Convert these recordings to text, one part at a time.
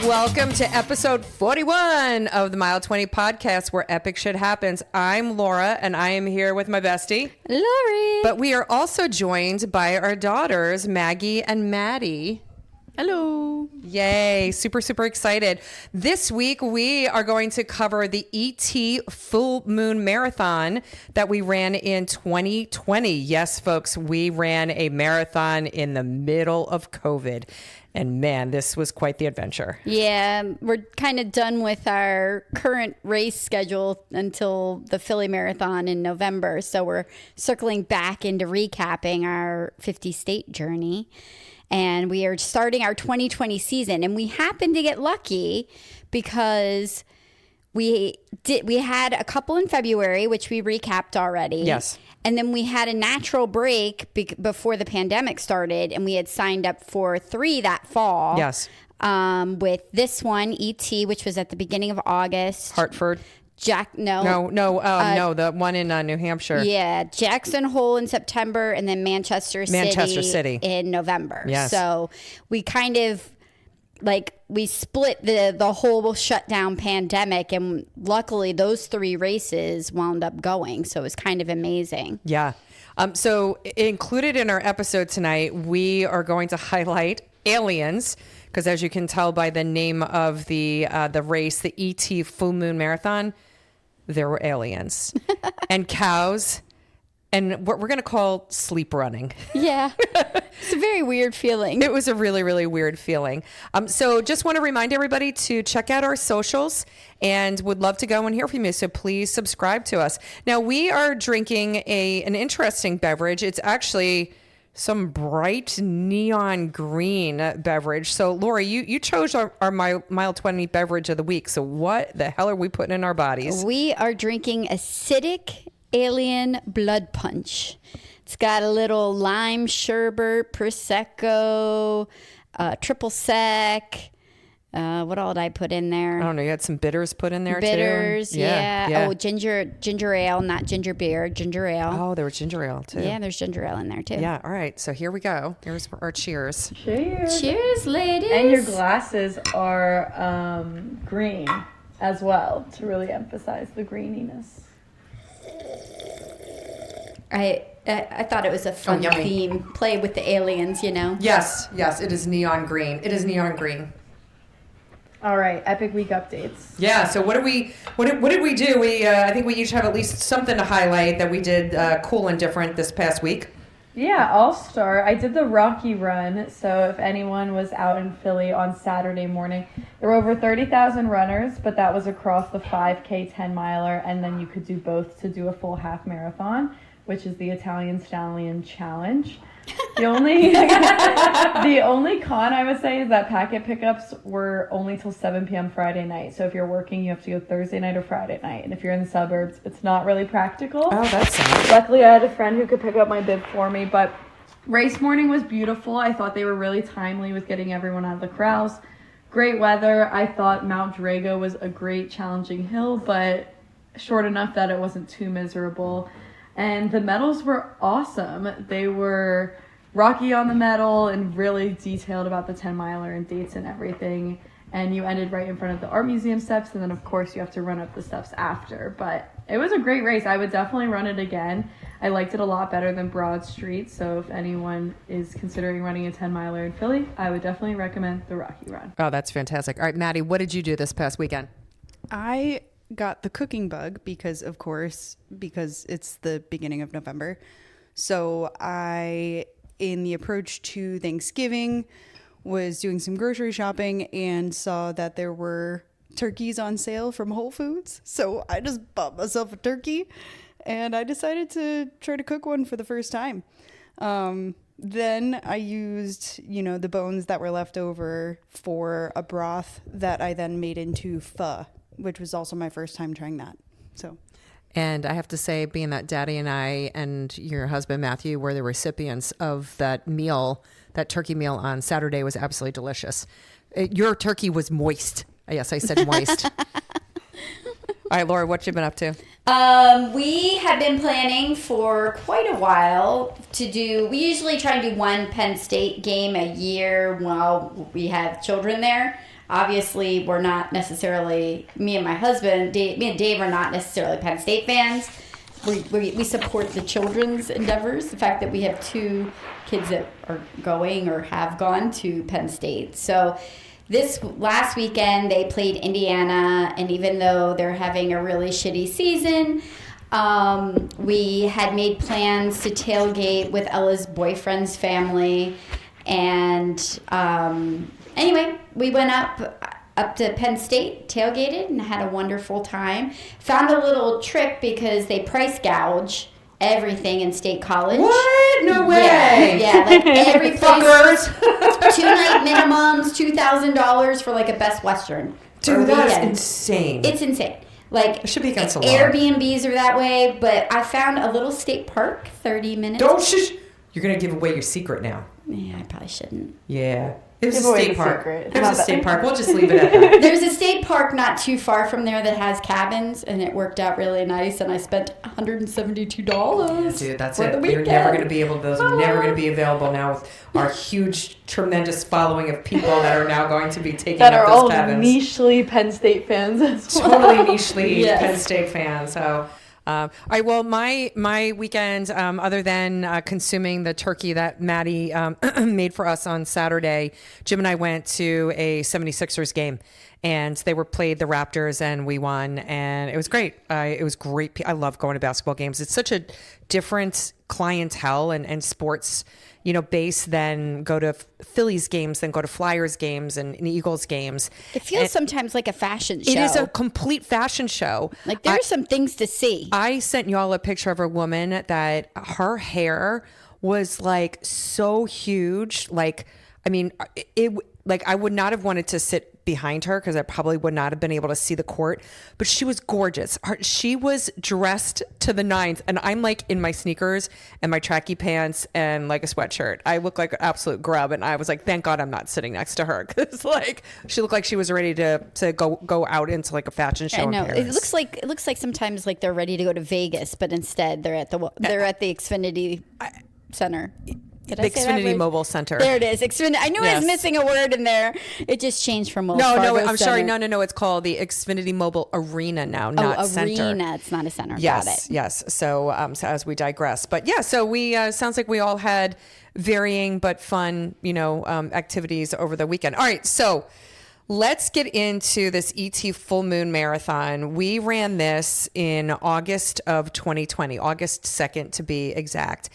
Welcome to episode 41 of the Mile 20 podcast where epic shit happens. I'm Laura and I am here with my bestie, Lori. But we are also joined by our daughters, Maggie and Maddie. Hello. Yay. Super, super excited. This week, we are going to cover the ET Full Moon Marathon that we ran in 2020. Yes, folks, we ran a marathon in the middle of COVID. And man, this was quite the adventure. Yeah, we're kind of done with our current race schedule until the Philly Marathon in November. So we're circling back into recapping our 50-state journey. And we are starting our 2020 season. And we happened to get lucky because we had a couple in February, which we recapped already. Yes. And then we had a natural break before the pandemic started, and we had signed up for 3 that fall. Yes. With this one, ET, which was at the beginning of August. Hartford. No, the one in New Hampshire. Yeah, Jackson Hole in September, and then Manchester City in November. Yes. So we kind of we split the whole shutdown pandemic, and luckily those 3 races wound up going. So it was kind of amazing. Yeah. So included in our episode tonight, we are going to highlight aliens, because as you can tell by the name of the race, the ET Full Moon Marathon, there were aliens and cows and what we're going to call sleep running. Yeah. It's a very weird feeling. It was a really, really weird feeling. So just want to remind everybody to check out our socials and would love to go and hear from you. So please subscribe to us. Now we are drinking an interesting beverage. It's actually some bright neon green beverage. So Lori, you chose our Mile 20 beverage of the week. So what the hell are we putting in our bodies? We are drinking acidic alien blood punch. It's got a little lime sherbet, Prosecco, triple sec. What all did I put in there? I don't know. You had some bitters put in there too. Bitters, yeah. Oh, ginger ale, not ginger beer, ginger ale. Oh, there was ginger ale too. Yeah, there's ginger ale in there too. Yeah. All right. So here we go. Here's our cheers. Cheers. Cheers, ladies. And your glasses are green as well to really emphasize the greeniness. I thought it was a fun theme. Play with the aliens, you know? Yes. It is neon green. All right, epic week updates. Yeah. So what did we do? We I think we each have at least something to highlight that we did cool and different this past week. Yeah, I'll start. I did the Rocky Run. So if anyone was out in Philly on Saturday morning, there were over 30,000 runners, but that was across the 5K 10-miler, and then you could do both to do a full half marathon, which is the Italian Stallion Challenge. The only con I would say is that packet pickups were only till 7 p.m. Friday night. So if you're working, you have to go Thursday night or Friday night. And if you're in the suburbs, it's not really practical. Oh, that's nice. Luckily, I had a friend who could pick up my bib for me. But race morning was beautiful. I thought they were really timely with getting everyone out of the crowds. Great weather. I thought Mount Drago was a great challenging hill, but short enough that it wasn't too miserable. And the medals were awesome. They were rocky on the medal and really detailed about the 10-miler and dates and everything. And you ended right in front of the art museum steps. And then, of course, you have to run up the steps after. But it was a great race. I would definitely run it again. I liked it a lot better than Broad Street. So if anyone is considering running a 10-miler in Philly, I would definitely recommend the Rocky Run. Oh, that's fantastic. All right, Maddie, what did you do this past weekend? I got the cooking bug because it's the beginning of November. So I, in the approach to Thanksgiving, was doing some grocery shopping and saw that there were turkeys on sale from Whole Foods. So I just bought myself a turkey and I decided to try to cook one for the first time. Then I used, the bones that were left over for a broth that I then made into pho, which was also my first time trying that. So, and I have to say, being that Daddy and I and your husband Matthew were the recipients of that meal, that turkey meal on Saturday, was absolutely delicious. Your turkey was moist. Yes, I said moist. right, Laura, what you been up to? We have been planning for quite a while we usually try and do one Penn State game a year while we have children there. Obviously, we're not necessarily, me and my husband, me and Dave are not necessarily Penn State fans. We support the children's endeavors. The fact that we have 2 kids that are going or have gone to Penn State. So this last weekend, they played Indiana, and even though they're having a really shitty season, we had made plans to tailgate with Ella's boyfriend's family. And anyway, we went up to Penn State, tailgated, and had a wonderful time. Found a little trick because they price gouge everything in State College. What? No way. Yeah, like every place. 2-night minimums, $2,000 for like a Best Western. Dude, that's insane. It's insane. Like, it should be against the law. Airbnbs are that way, but I found a little state park, 30 minutes. Don't shush. You're going to give away your secret now. Yeah, I probably shouldn't. Yeah. There's Give a away state the park. secret. There's Not a that- state park. We'll just leave it at that. There's a state park not too far from there that has cabins, and it worked out really nice, and I spent $172 Dude, that's for it. the You're weekend. never going to be able to, those are never going to be available now with our huge, tremendous following of people that are now going to be taking That up are those all cabins. nichely Penn State fans as well. Totally nichely Yes. Penn State fans. So, all right. Well, my weekend, other than consuming the turkey that Maddie made for us on Saturday, Jim and I went to a 76ers game, and they played the Raptors, and we won, and it was great. It was great. I love going to basketball games. It's such a different clientele and sports, base than go to Phillies games, than go to Flyers games and Eagles games. It feels sometimes like a fashion show. It is a complete fashion show. Like, there's some things to see. I sent y'all a picture of a woman that her hair was like so huge. Like, I mean, I would not have wanted to sit behind her because I probably would not have been able to see the court, but she was gorgeous. She was dressed to the nines, and I'm like in my sneakers and my tracky pants and like a sweatshirt. I look like an absolute grub, and I was like, thank God I'm not sitting next to her, because like she looked like she was ready to go out into like a fashion show. I know. In Paris. It looks like sometimes like they're ready to go to Vegas, but instead they're at the Xfinity Center. Did I say that Xfinity right? Mobile Center. There it is. Xfinity. I knew I Yes. was missing a word in there. It just changed from Wells Fargo No, I'm sorry. Center. No. It's called the Xfinity Mobile Arena now, not center. Arena. It's not a center. Yes, Got it. yes. So as we digress, but yeah, so we sounds like we all had varying but fun, activities over the weekend. All right, so let's get into this ET Full Moon Marathon. We ran this in August of 2020, August 2nd to be exact.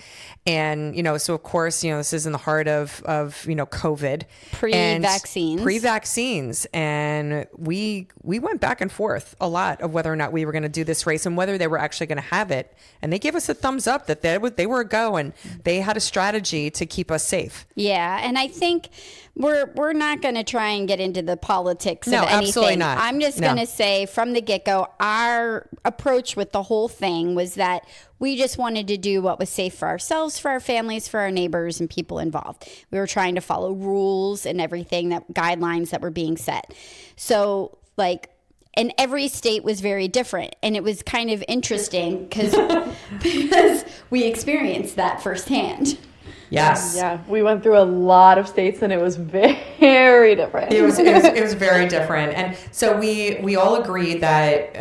And, so of course, this is in the heart of COVID. Pre-vaccines. And we went back and forth a lot of whether or not we were going to do this race and whether they were actually going to have it. And they gave us a thumbs up that they were a go, and they had a strategy to keep us safe. Yeah, and I think we're not going to try and get into the politics of anything. Absolutely not. I'm just going to say from the get-go, our approach with the whole thing was that we just wanted to do what was safe for ourselves, for our families, for our neighbors, and people involved. We were trying to follow rules and everything, guidelines that were being set. So, and every state was very different. And it was kind of interesting because we experienced that firsthand. Yes. Yeah, we went through a lot of states, and it was very different. It was very different. And so we all agreed that,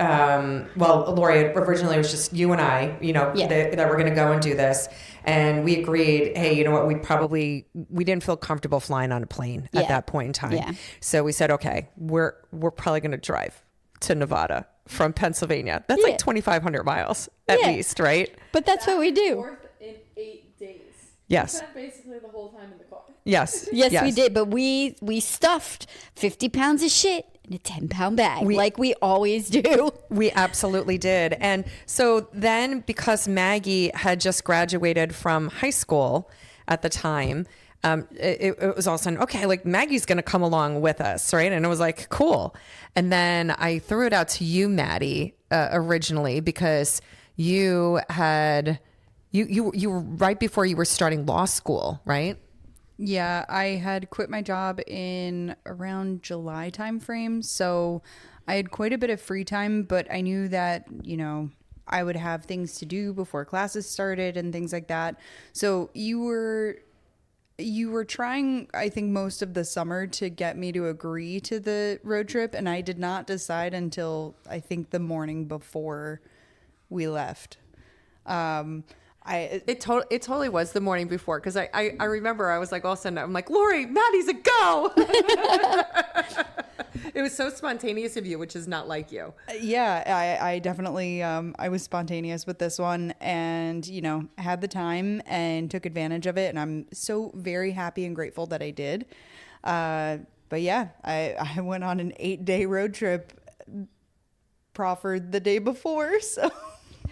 Lori, originally it was just you and I, that we're going to go and do this. And we agreed, hey, you know what? We didn't feel comfortable flying on a plane at that point in time. Yeah. So we said, okay, we're probably going to drive to Nevada from Pennsylvania. That's like 2,500 miles at least, right? But that's what we do. North in 8 days. Yes. Spent basically the whole time in the car. Yes. Yes, we did. But we stuffed 50 pounds of shit in a 10-pound bag, like we always do. We absolutely did. And so then, because Maggie had just graduated from high school at the time, it was all of a sudden, okay, like Maggie's going to come along with us, right? And it was like, cool. And then I threw it out to you, Maddie, originally, because you were right before you were starting law school, right? Yeah, I had quit my job in around July timeframe. So I had quite a bit of free time, but I knew that, I would have things to do before classes started and things like that. So you were trying, I think, most of the summer to get me to agree to the road trip, and I did not decide until I think the morning before we left. It totally was the morning before, because I remember I was like, all of a sudden I'm like, Lori, Maddie's a go. It was so spontaneous of you, which is not like you. Yeah, I definitely I was spontaneous with this one, and had the time and took advantage of it, and I'm so very happy and grateful that I did. But yeah, I went on an 8-day road trip, proffered the day before, so.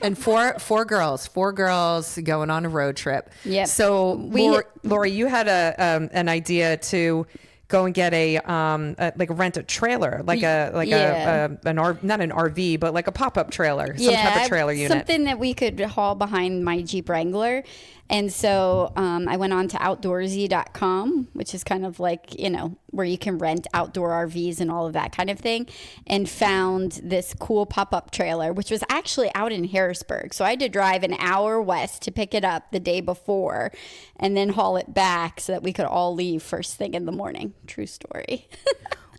And four girls going on a road trip. Yep. So Lori, you had an idea to go and get rent a trailer, not an RV, but like a pop-up trailer, some type of trailer unit. Something that we could haul behind my Jeep Wrangler. And so I went on to outdoorsy.com, which is kind of like, where you can rent outdoor RVs and all of that kind of thing, and found this cool pop-up trailer, which was actually out in Harrisburg. So I had to drive an hour west to pick it up the day before and then haul it back so that we could all leave first thing in the morning. True story.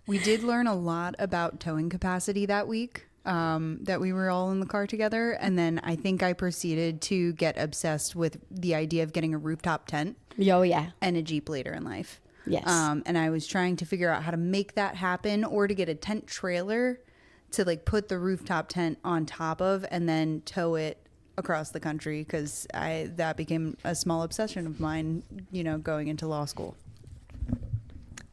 We did learn a lot about towing capacity that week. That we were all in the car together. And then I think I proceeded to get obsessed with the idea of getting a rooftop tent. Oh, yeah. And a Jeep later in life. Yes. And I was trying to figure out how to make that happen, or to get a tent trailer to put the rooftop tent on top of and then tow it across the country, because that became a small obsession of mine, going into law school.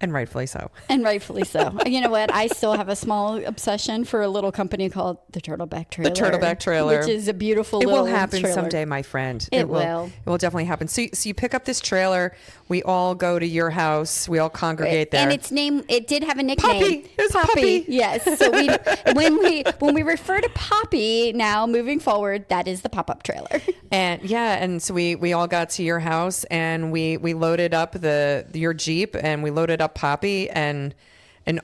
And rightfully so. And rightfully so. You know what? I still have a small obsession for a little company called the Turtleback Trailer. The Turtleback Trailer. Which is a beautiful little trailer. It will happen someday, my friend. It will. It will definitely happen. So you pick up this trailer. We all go to your house. We all congregate there. And it did have a nickname. Poppy. It was Poppy. Yes. So when we refer to Poppy now, moving forward, that is the pop-up trailer. And so we all got to your house, and we loaded up your Jeep, and we loaded up Poppy, and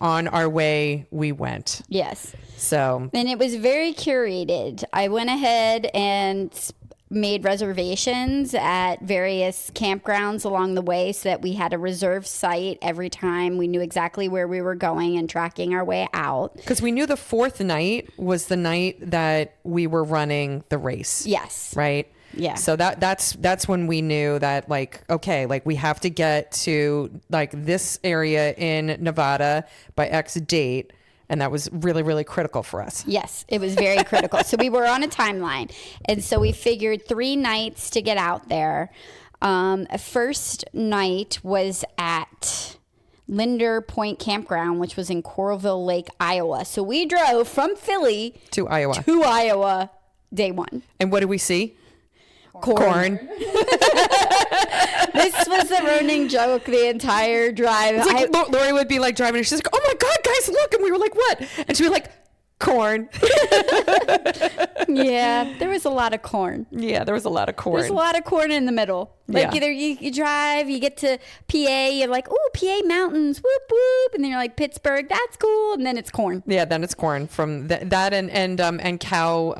on our way we went. Yes. So. And it was very curated. I went ahead and made reservations at various campgrounds along the way, so that we had a reserved site every time. We knew exactly where we were going and tracking our way out. Because we knew the fourth night was the night that we were running the race. Yes. Right? Yeah. So that's when we knew that, we have to get to this area in Nevada by X date. And that was really, really critical for us. Yes, it was very critical. So we were on a timeline. And so we figured 3 nights to get out there. First night was at Linder Point Campground, which was in Coralville Lake, Iowa. So we drove from Philly to Iowa day 1. And what did we see? Corn. This was the running joke the entire drive. Lori would be driving, and she's like, "Oh my God, guys, look!" And we were like, "What?" And she'd be like, "Corn." Yeah, there was a lot of corn. Yeah, there was a lot of corn. There's a lot of corn in the middle. Either you drive, you get to PA, you're like, "Ooh, PA mountains, whoop whoop," and then you're like, "Pittsburgh, that's cool," and then it's corn. Yeah, then it's corn from that and cow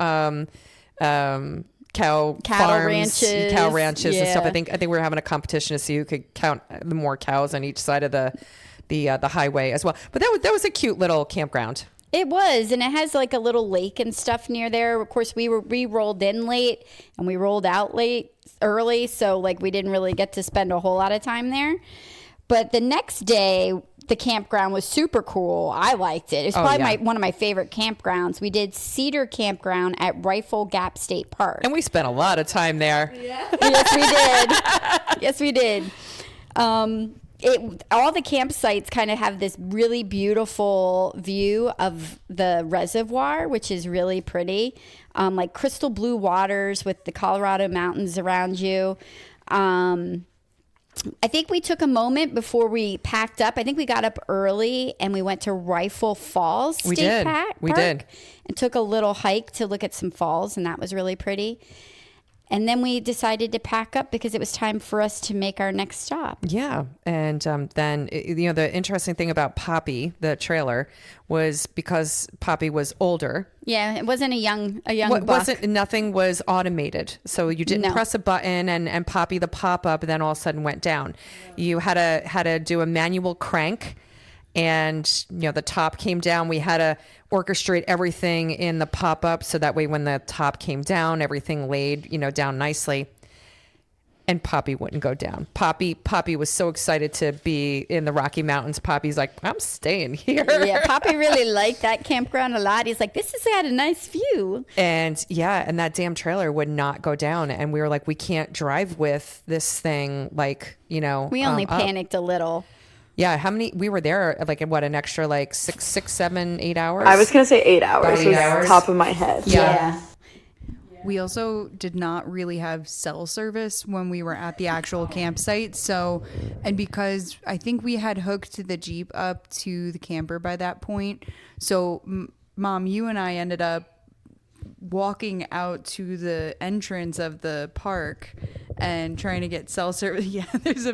farms, cow ranches and stuff. I think we were having a competition to see who could count the more cows on each side of the highway as well. But that was a cute little campground. It was, and it has a little lake and stuff near there. Of course, we rolled in late and we rolled out early, so we didn't really get to spend a whole lot of time there. But the next day, the campground was super cool. I liked it. It's probably one of my favorite campgrounds. We did Cedar Campground at Rifle Gap State Park. And we spent a lot of time there. Yeah. Yes, we did. All the campsites kind of have this really beautiful view of the reservoir, which is really pretty. Crystal blue waters with the Colorado mountains around you. I think we took a moment before we packed up. I think we got up early and we went to Rifle Falls State Park. We did. And took a little hike to look at some falls, and that was really pretty. And then we decided to pack up because it was time for us to make our next stop. Yeah. And then, the interesting thing about Poppy, the trailer, was because Poppy was older. Yeah, it wasn't a young buck. Nothing was automated. So you didn't press a button and Poppy, the pop-up, then all of a sudden went down. You had to do a manual crank, and the top came down. We had to orchestrate everything in the pop-up so that way when the top came down, everything laid down nicely. And Poppy wouldn't go down. Poppy was so excited to be in the Rocky Mountains. Poppy's like, I'm staying here. Yeah, Poppy really liked that campground a lot. He's like, this has got a nice view. And that damn trailer would not go down. And we were like, we can't drive with this thing. We only panicked a little. Yeah, how many? We were there like an extra 6, 7, 8 hours. I was gonna say 8 hours. About 8 hours. Top of my head. Yeah. We also did not really have cell service when we were at the actual campsite. So, and because I think we had hooked the Jeep up to the camper by that point. So, Mom, you and I ended up walking out to the entrance of the park and trying to get cell service. Yeah, there's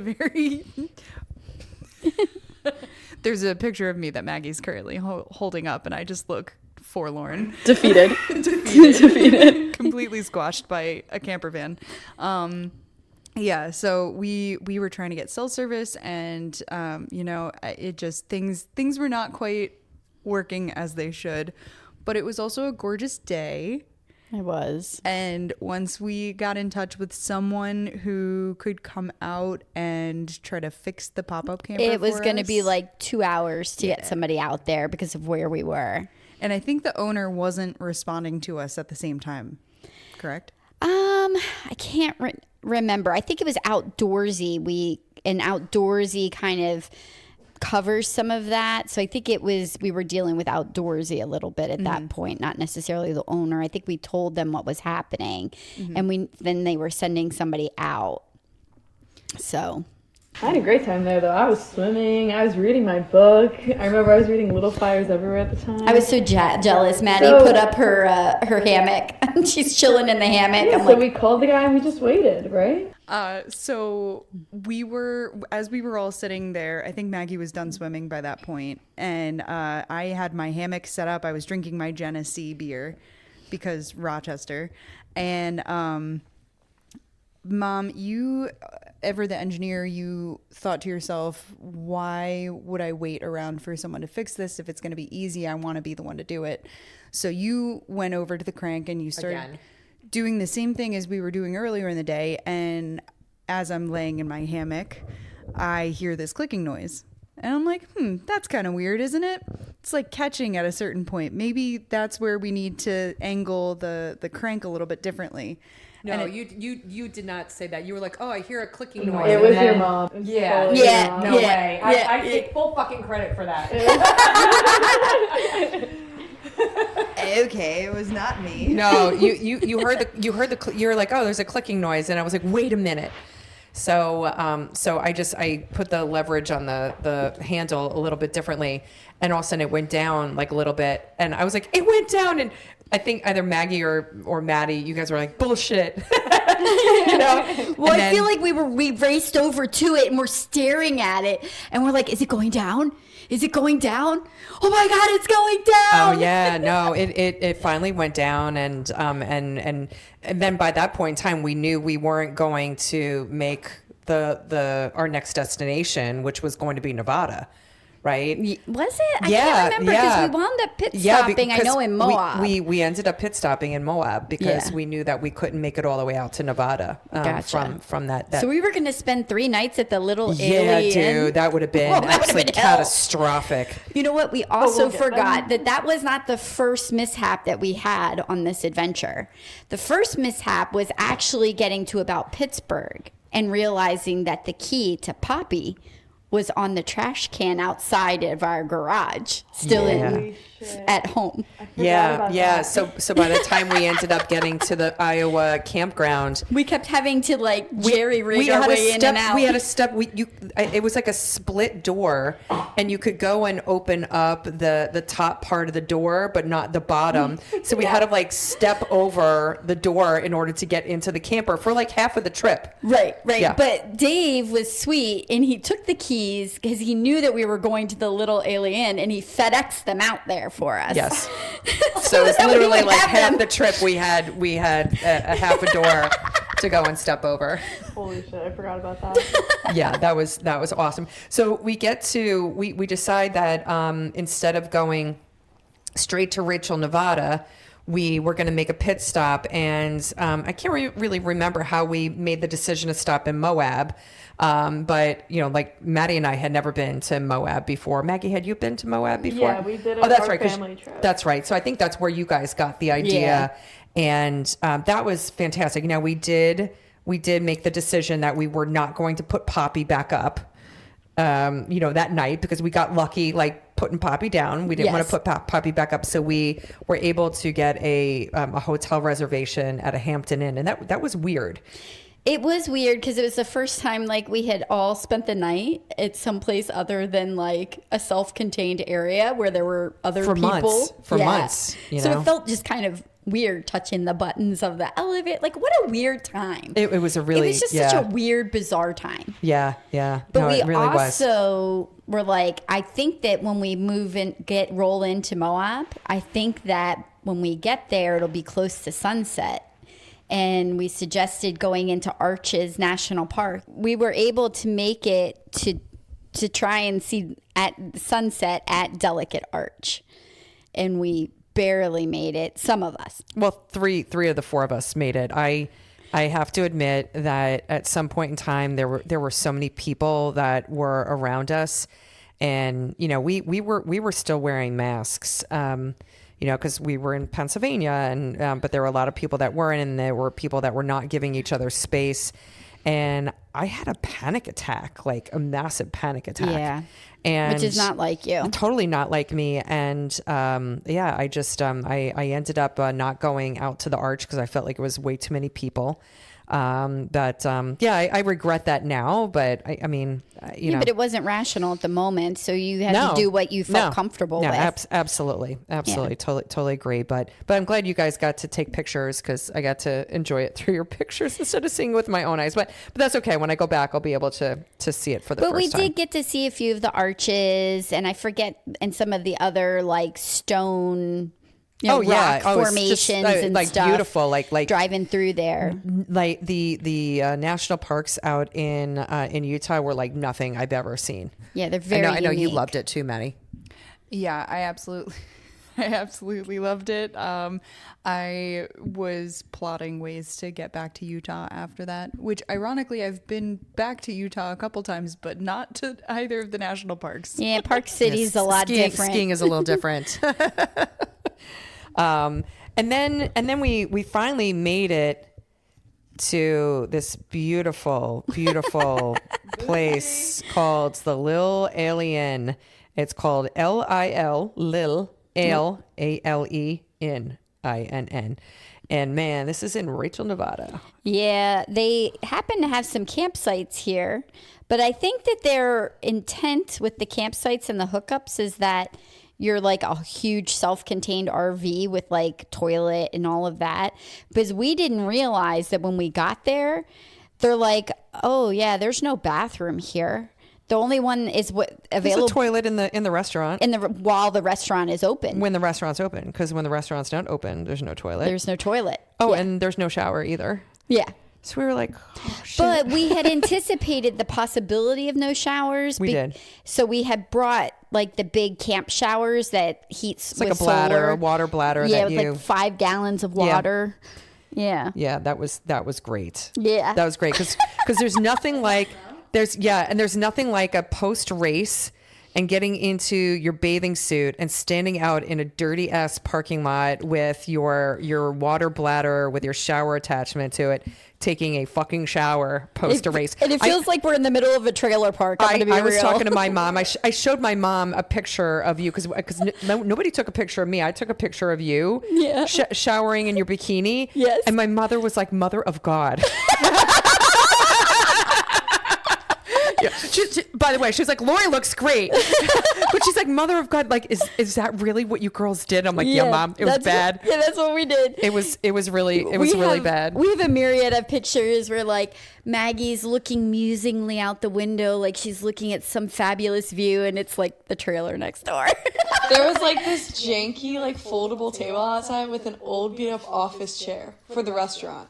a picture of me that Maggie's currently holding up, and I just look forlorn. Defeated. Completely squashed by a camper van. So we were trying to get cell service, and it just things were not quite working as they should. But it was also a gorgeous day. It was. And once we got in touch with someone who could come out and try to fix the pop-up camper, it was going to be 2 hours to get somebody out there because of where we were. And I think the owner wasn't responding to us at the same time, correct? I can't remember. I think it was outdoorsy. An outdoorsy kind of covers some of that. So I think we were dealing with outdoorsy a little bit at that point, not necessarily the owner. I think we told them what was happening, and then they were sending somebody out. So I had a great time there, though. I was swimming. I was reading my book. I remember I was reading Little Fires Everywhere at the time. I was so jealous. Maddie put up her hammock. She's chilling in the hammock. Yeah, we called the guy and we just waited, right? So as we were all sitting there, I think Maggie was done swimming by that point, and I had my hammock set up. I was drinking my Genesee beer because Rochester, and Mom, you, ever the engineer, you thought to yourself, why would I wait around for someone to fix this? If it's going to be easy, I want to be the one to do it. So you went over to the crank and you started doing the same thing as we were doing earlier in the day. And as I'm laying in my hammock, I hear this clicking noise. And I'm like, that's kind of weird, isn't it? It's like catching at a certain point. Maybe that's where we need to angle the crank a little bit differently. No, you did not say that. You were like, oh, I hear a clicking noise. It was your mom. Yeah. No way. I take full fucking credit for that. Okay, it was not me. No, you were like, oh, there's a clicking noise, and I was like, wait a minute. So I put the leverage on the handle a little bit differently, and all of a sudden it went down like a little bit, and I was like, it went down, and I think either Maggie or Maddie, you guys were like, bullshit. Well, I feel like we raced over to it and we're staring at it and we're like, is it going down? Is it going down? Oh my God, it's going down. Oh yeah, no, it finally went down, and then by that point in time we knew we weren't going to make our next destination, which was going to be Nevada. Right? Was it? I can't remember because we wound up pit stopping, I know, in Moab. We ended up pit stopping in Moab because we knew that we couldn't make it all the way out to Nevada from that. So we were going to spend 3 nights at the little Inn. Dude, that would have been absolutely catastrophic. You know what? We also forgot that was not the first mishap that we had on this adventure. The first mishap was actually getting to about Pittsburgh and realizing that the key to Poppy was on the trash can outside of our garage, still at home. Yeah. So by the time we ended up getting to the Iowa campground, We kept having to like jerry rig we our had way a in step. and out. We had a step. It was like a split door, and you could go and open up the top part of the door, but not the bottom. So we had to like step over the door in order to get into the camper for like half of the trip. Right. Yeah. But Dave was sweet, and he took the keys because he knew that we were going to the little alien, and he FedExed them out there for us. Yes. So it's that we literally would like have half them. the trip we had a half a door to go and step over. Holy shit, I forgot about that. Yeah, that was awesome. So we decide that instead of going straight to Rachel, Nevada, we were going to make a pit stop, and I can't really remember how we made the decision to stop in Moab. But like Maddie and I had never been to Moab before. Maggie, had you been to Moab before? Yeah, we did Oh, that's our right. 'Cause family trip. That's right. So I think that's where you guys got the idea. Yeah. And that was fantastic. Now we did make the decision that we were not going to put Poppy back up, that night, because we got lucky, like putting Poppy down. We didn't want Yes. to put Poppy back up. So we were able to get a hotel reservation at a Hampton Inn. And that was weird. It was weird because it was the first time like we had all spent the night at someplace other than like a self-contained area where there were other For people. months. For Yeah. months, So know? it felt just kind of weird touching the buttons of the elevator. Like what a weird time. It was a really, It was just such a weird, bizarre time. Yeah. But No, we it really was. also were like, I think that when we roll into Moab, I think that when we get there, it'll be close to sunset. And we suggested going into Arches National Park. We were able to make it to try and see at sunset at Delicate Arch. And we barely made it, some of us. Well, three of the four of us made it. I have to admit that at some point in time there were so many people that were around us, and we were still wearing masks, because we were in Pennsylvania, and but there were a lot of people that weren't, and there were people that were not giving each other space, and I had a panic attack, like a massive panic attack. Yeah. And Which is not like you. Totally not like me. And I just I ended up not going out to the Arch because I felt like it was way too many people. I regret that now. But I mean, But it wasn't rational at the moment, so you had to do what you felt comfortable with. Absolutely, totally agree. But I'm glad you guys got to take pictures because I got to enjoy it through your pictures instead of seeing it with my own eyes. But that's okay. When I go back, I'll be able to see it for the first time. But we did get to see a few of the arches, and I forget, and some of the other like stone. Rock formations and like stuff. Beautiful, like driving through there. Like the national parks out in Utah were like nothing I've ever seen. Yeah, they're very. I know you unique. loved it too, Maddie. Yeah, I absolutely loved it. I was plotting ways to get back to Utah after that, which ironically I've been back to Utah a couple times, but not to either of the national parks. Yeah, Park City is a lot different. Skiing is a little different. And then we finally made it to this beautiful place called the Lil Alien. It's called Lil Aleinn. And man, this is in Rachel, Nevada. Yeah, they happen to have some campsites here, but I think that their intent with the campsites and the hookups is that you're like a huge self-contained RV with like toilet and all of that. Because we didn't realize that when we got there, they're like, oh yeah, there's no bathroom here. The only one is what available. There's a toilet in the restaurant. While the restaurant is open. When the restaurant's open, because when the restaurant's not open, there's no toilet. There's no toilet. Oh, Yeah. and there's no shower either. Yeah. So we were like, oh, shit. But we had anticipated the possibility of no showers. We did. So we had brought like the big camp showers that heats It's like with a bladder, solar. a water bladder. Yeah, that with you, like 5 gallons of water. Yeah. Yeah, that was great. Yeah. That was great because there's nothing like there's nothing like a post race and getting into your bathing suit and standing out in a dirty ass parking lot with your water bladder with your shower attachment to it, taking a fucking shower post a race. And it feels like we're in the middle of a trailer park. I was talking to my mom. I showed my mom a picture of you because nobody took a picture of me. I took a picture of you showering in your bikini. Yes. And my mother was like, Mother of God. Yeah. By the way, she was like, Lori looks great. But she's like, Mother of God, like, is that really what you girls did? I'm like, yeah, Mom, it was bad. That's what we did. It was really bad. We have a myriad of pictures where like Maggie's looking musingly out the window, like she's looking at some fabulous view, and it's like the trailer next door. There was like this janky like foldable table outside with an old beat up office chair for the restaurant.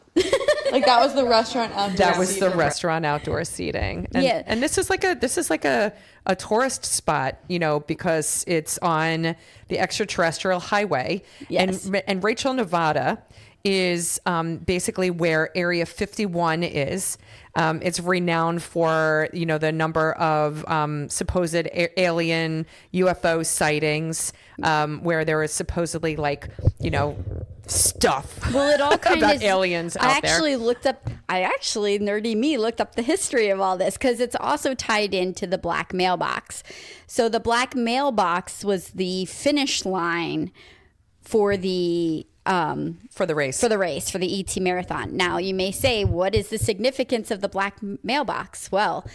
Like that was the restaurant outdoor. That was the restaurant outdoor seating. And, and this is like a tourist spot, you know, because it's on the extraterrestrial highway. Yes. And Rachel, Nevada is basically where Area 51 is. It's renowned for, you know, the number of supposed alien UFO sightings, where there is supposedly like, you know, stuff. Well, it all kind about of aliens out there. Nerdy me looked up the history of all this because it's also tied into the Black Mailbox. So the Black Mailbox was the finish line for the race for the ET Marathon. Now you may say, what is the significance of the Black Mailbox? Well,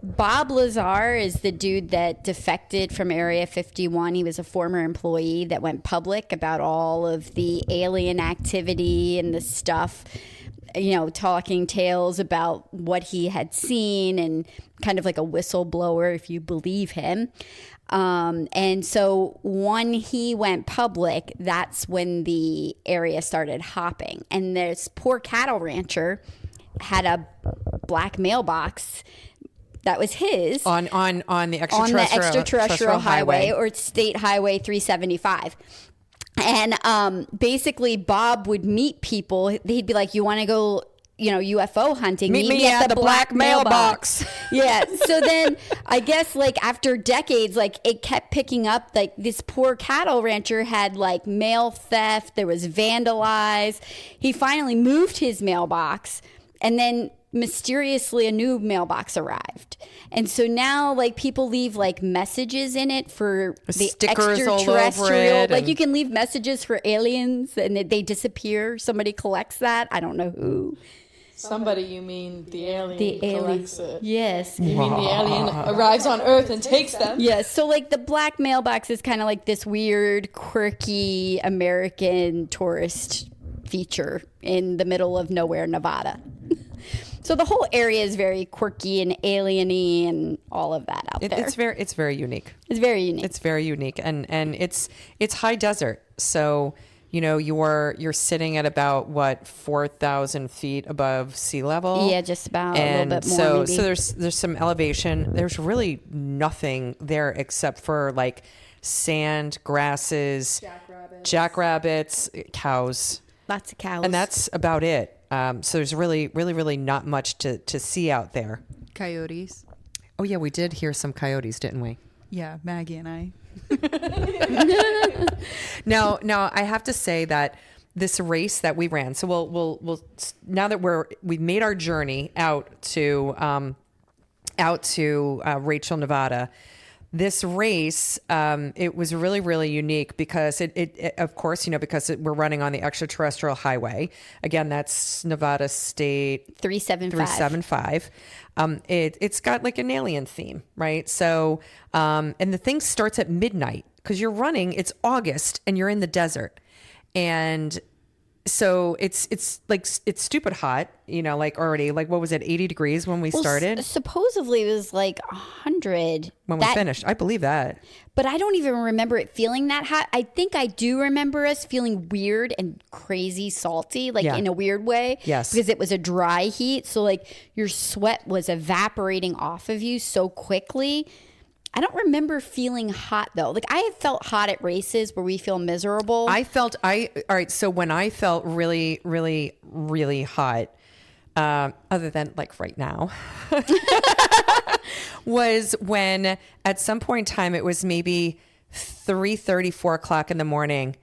Bob Lazar is the dude that defected from Area 51. He was a former employee that went public about all of the alien activity and the stuff, you know, talking tales about what he had seen, and kind of like a whistleblower if you believe him. And so when he went public, that's when the area started hopping. And this poor cattle rancher had a Black Mailbox that was his on the extraterrestrial highway, or State Highway 375. And basically Bob would meet people. He'd be like, you want to go, you know, UFO hunting? Meet me at the Black Mailbox. Yeah. So then I guess like after decades, like it kept picking up. Like this poor cattle rancher had like mail theft. There was vandalized. He finally moved his mailbox, and then mysteriously a new mailbox arrived. And so now like people leave like messages in it for the stickers all over extraterrestrial. it, like you can leave messages for aliens and they disappear. Somebody collects that. I don't know who. Somebody, you mean the alien The alien collects it. Yes. You mean the alien arrives on Earth and takes them? Yes. So like the Black Mailbox is kind of like this weird, quirky American tourist feature in the middle of nowhere, Nevada. So the whole area is very quirky and alien-y and all of that out there. It's very unique. It's very unique. It's very unique, and it's high desert. So you know you're sitting at about 4,000 feet above sea level. Yeah, just about and a little bit more. So there's some elevation. There's really nothing there except for like sand, grasses, jackrabbits, cows. Lots of cows. And that's about it. So there's really not much to see out there. Coyotes. Oh yeah, we did hear some coyotes, didn't we? Yeah, Maggie and I. Now I have to say that this race that we ran. So we'll now that we've made our journey out to Rachel, Nevada. This race, it was really unique because it of course, you know, because we're running on the extraterrestrial highway. Again, that's Nevada State 375. It's got like an alien theme, right? So, and the thing starts at midnight because you're running. It's August and you're in the desert, and so it's stupid hot, you know, like already, like what was it, 80 degrees when we started? Supposedly it was like 100 when we finished. I believe that. But I don't even remember it feeling that hot. I think I do remember us feeling weird and crazy salty, like in a weird way. Yes. Because it was a dry heat. So like your sweat was evaporating off of you so quickly. I don't remember feeling hot though. Like I have felt hot at races where we feel miserable. All right. So when I felt really hot, other than like right now, was when at some point in time, it was maybe 3:30, 4 o'clock in the morning.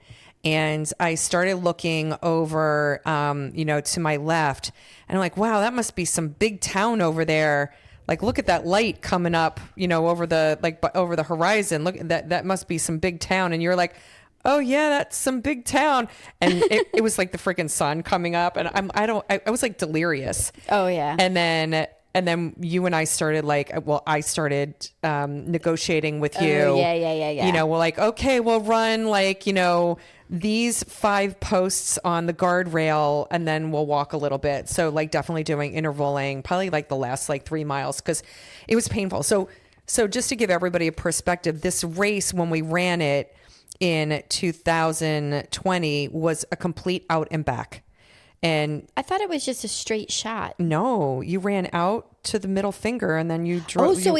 And I started looking over, to my left, and I'm like, wow, that must be some big town over there. Like, look at that light coming up, over the horizon. Look, that must be some big town. And you're like, oh yeah, that's some big town. And it was like the freaking sun coming up, and I was like delirious. Oh yeah. And then you and I started I started negotiating with you. Oh, yeah. We're like, okay, we'll run these 5 posts on the guardrail, and then we'll walk a little bit. So definitely doing intervaling, probably the last 3 miles, because it was painful. So just to give everybody a perspective, this race, when we ran it in 2020, was a complete out and back. And I thought it was just a straight shot. no, you ran out to the middle finger, and then you drove. Oh, so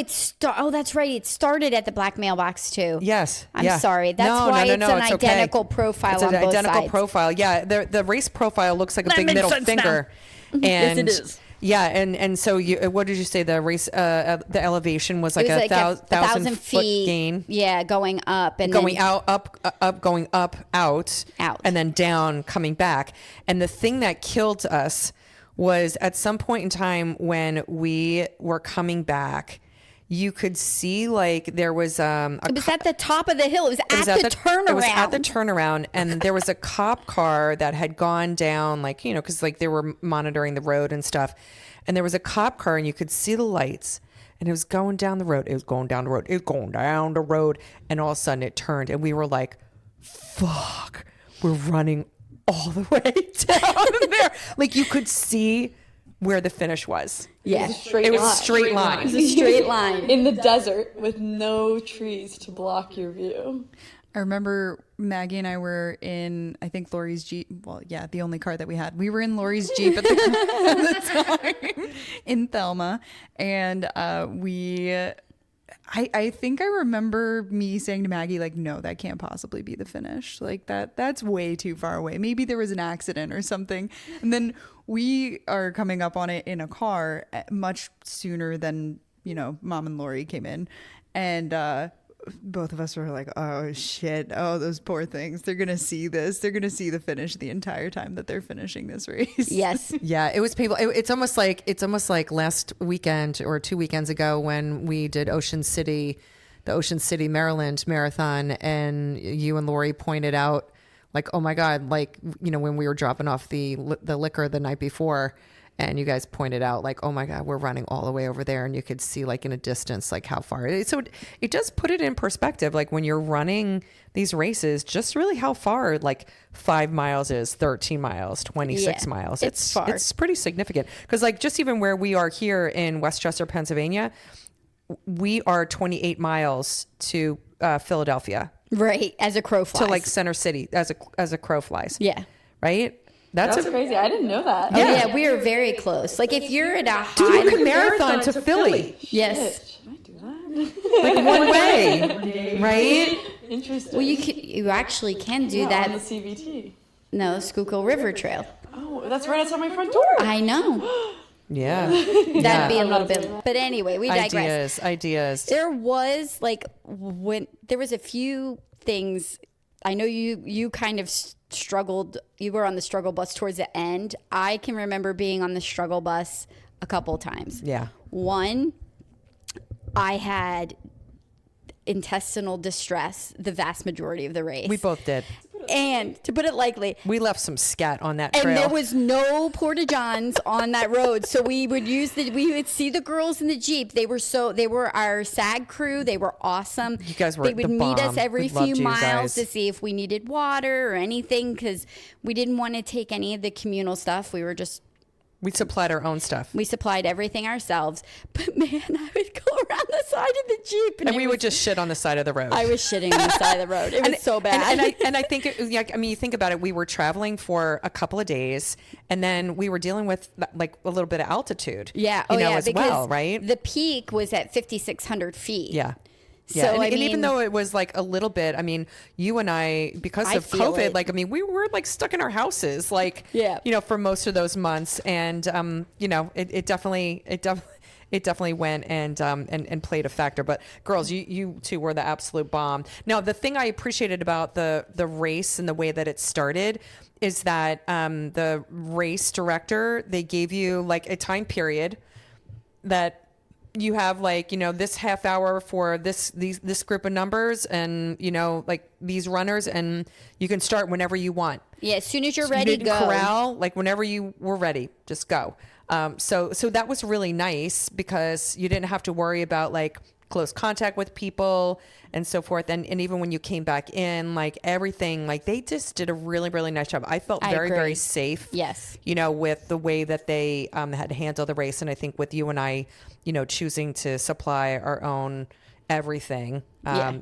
that's right. It started at the Black Mailbox too. Yes. I'm yeah. sorry. That's why it's an okay. identical profile It's on an both identical sides. profile. Yeah, the race profile looks like a big makes middle sense finger. now. And Yes, it is. Yeah, and so what did you say? The race, the elevation was It was like a 1,000 foot feet gain. Yeah, going up and Going then, out, up, going up, out, and then down, coming back. And the thing that killed us was at some point in time when we were coming back, you could see there was It was at the top of the hill. It was at the turnaround. It was at the turnaround, and there was a cop car that had gone down, because they were monitoring the road and stuff. And there was a cop car, and you could see the lights, and it was going down the road. It was going down the road. It was going down the road, and all of a sudden it turned, and we were like, "Fuck, we're running all the way down there." You could see where the finish was. Yeah. Straight It was line. straight line. It was a straight line. In the desert with no trees to block your view. I remember Maggie and I were in, I think, Lori's Jeep. Well, yeah, the only car that we had. We were in Lori's Jeep at the time in Thelma. And I think I remember me saying to Maggie, no, that can't possibly be the finish. That's way too far away. Maybe there was an accident or something. And then we are coming up on it in a car much sooner than, Mom and Lori came in. And both of us were like, oh shit, oh, those poor things, they're gonna see this, they're gonna see the finish the entire time that they're finishing this race. Yes. Yeah, it was painful. It's almost like last weekend or 2 weekends ago when we did the Ocean City, Maryland marathon, and you and Lori pointed out, oh my God, when we were dropping off the liquor the night before, and you guys pointed out oh my God, we're running all the way over there, and you could see in a distance how far it is. So it does put it in perspective, when you're running these races, just really how far 5 miles is, 13 miles, 26 miles. It's far. It's pretty significant, because just even where we are here in Westchester, Pennsylvania, we are 28 miles to Philadelphia, Right. As a crow flies. to Center City as a crow flies. Yeah. Right. That's crazy. I didn't know that. Oh, yeah, we are very close. If you're at a high... Dude, you could marathon to Philly. Yes. Should I do that? One way, right? Interesting. Well, you actually can do On the that. CVT. No, Schuylkill River Trail. Oh, that's right outside my front door. I know. Yeah. That'd be a little bit... But anyway, we digress. Ideas. There was when there was a few things. I know you kind of struggled. You were on the struggle bus towards the end. I can remember being on the struggle bus a couple times. Yeah. One, I had intestinal distress the vast majority of the race. We both did. And to put it lightly, We left some scat on that trail. and there was no porta johns on that road, so we would we would see the girls in the Jeep. They were our SAG crew. They were awesome. You guys were They would the meet us bomb. every We loved few you miles guys. to see if we needed water or anything, because we didn't want to take any of the communal stuff. We supplied our own stuff. We supplied everything ourselves. But man, I would go around the side of the Jeep And we would just shit on the side of the road. I was shitting on the side of the road. It was so bad. And I think, you think about it, we were traveling for a couple of days, and then we were dealing with a little bit of altitude. Yeah. As because well, right? the peak was at 5,600 feet. Yeah. So, Yeah, and, I and even mean- though it was a little bit, you and I, because I of feel COVID, it. we were stuck in our houses, Yeah. for most of those months, and it it definitely went and played a factor. But girls, you two were the absolute bomb. Now, the thing I appreciated about the race and the way that it started is that the race director, they gave you like a time period that you have, like, you know, this half hour for this group of numbers, and, you know, like these runners, and you can start whenever you want. Yeah, as soon as you're So ready, you didn't go. corral, like whenever you were ready, just go. So that was really nice because you didn't have to worry about like close contact with people and so forth. And even when you came back in, like everything, like they just did a really, really nice job. I felt very, agree. very safe. Yes. You know, with the way that they had to handle the race. And I think with you and I, you know, choosing to supply our own everything,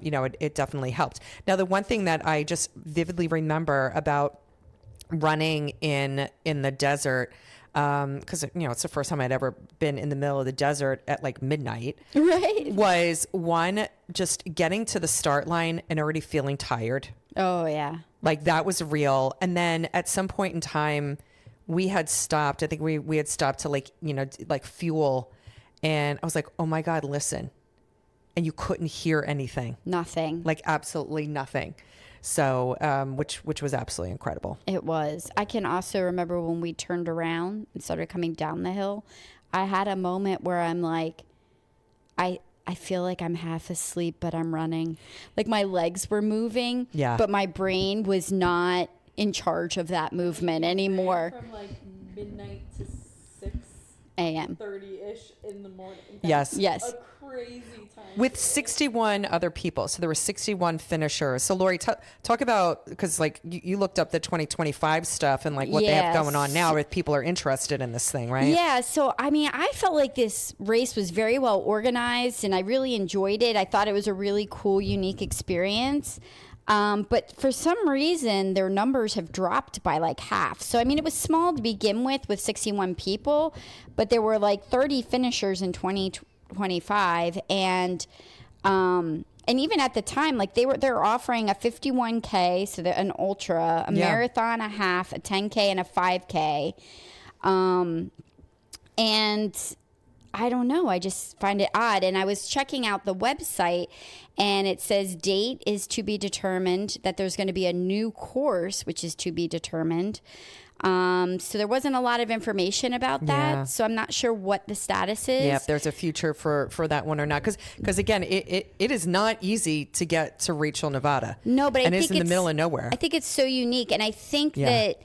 you know, it definitely helped. Now, the one thing that I just vividly remember about running in the desert, because, you know, it's the first time I'd ever been in the middle of the desert at like midnight, Right. was one, just getting to the start line and already feeling tired. Oh, yeah. Like that was real. And then at some point in time, we had stopped. I think we had stopped to like, you know, like fuel. And I was like, oh my God, listen. And you couldn't hear anything. Nothing. Like absolutely nothing. So, which was absolutely incredible. It was. I can also remember when we turned around and started coming down the hill, I had a moment where I'm like, I feel like I'm half asleep, but I'm running. Like my legs were moving, Yeah. but my brain was not in charge of that movement anymore. From like midnight to 6:30 a.m. ish in the morning. Yes. Yes. A crazy time. With 61 other people. So there were 61 finishers. So Lori, talk about, because like you looked up the 2025 stuff and like what they have going on now if people are interested in this thing, right? Yeah. So, I mean, I felt like this race was very well organized and I really enjoyed it. I thought it was a really cool, unique experience. But for some reason, their numbers have dropped by like half. So, I mean, it was small to begin with 61 people, but there were like 30 finishers in 2025. And even at the time, like they're offering a 51K, so an ultra, a marathon, a half, a 10K, and a 5K. And I don't know. I just find it odd. And I was checking out the website and it says date is to be determined, that there's going to be a new course, which is to be determined. So there wasn't a lot of information about that. Yeah. So I'm not sure what the status is. Yeah, if there's a future for that one or not. Because again, it is not easy to get to Rachel, Nevada. No, but I and think it's in the middle of nowhere. I think it's so unique. And I think that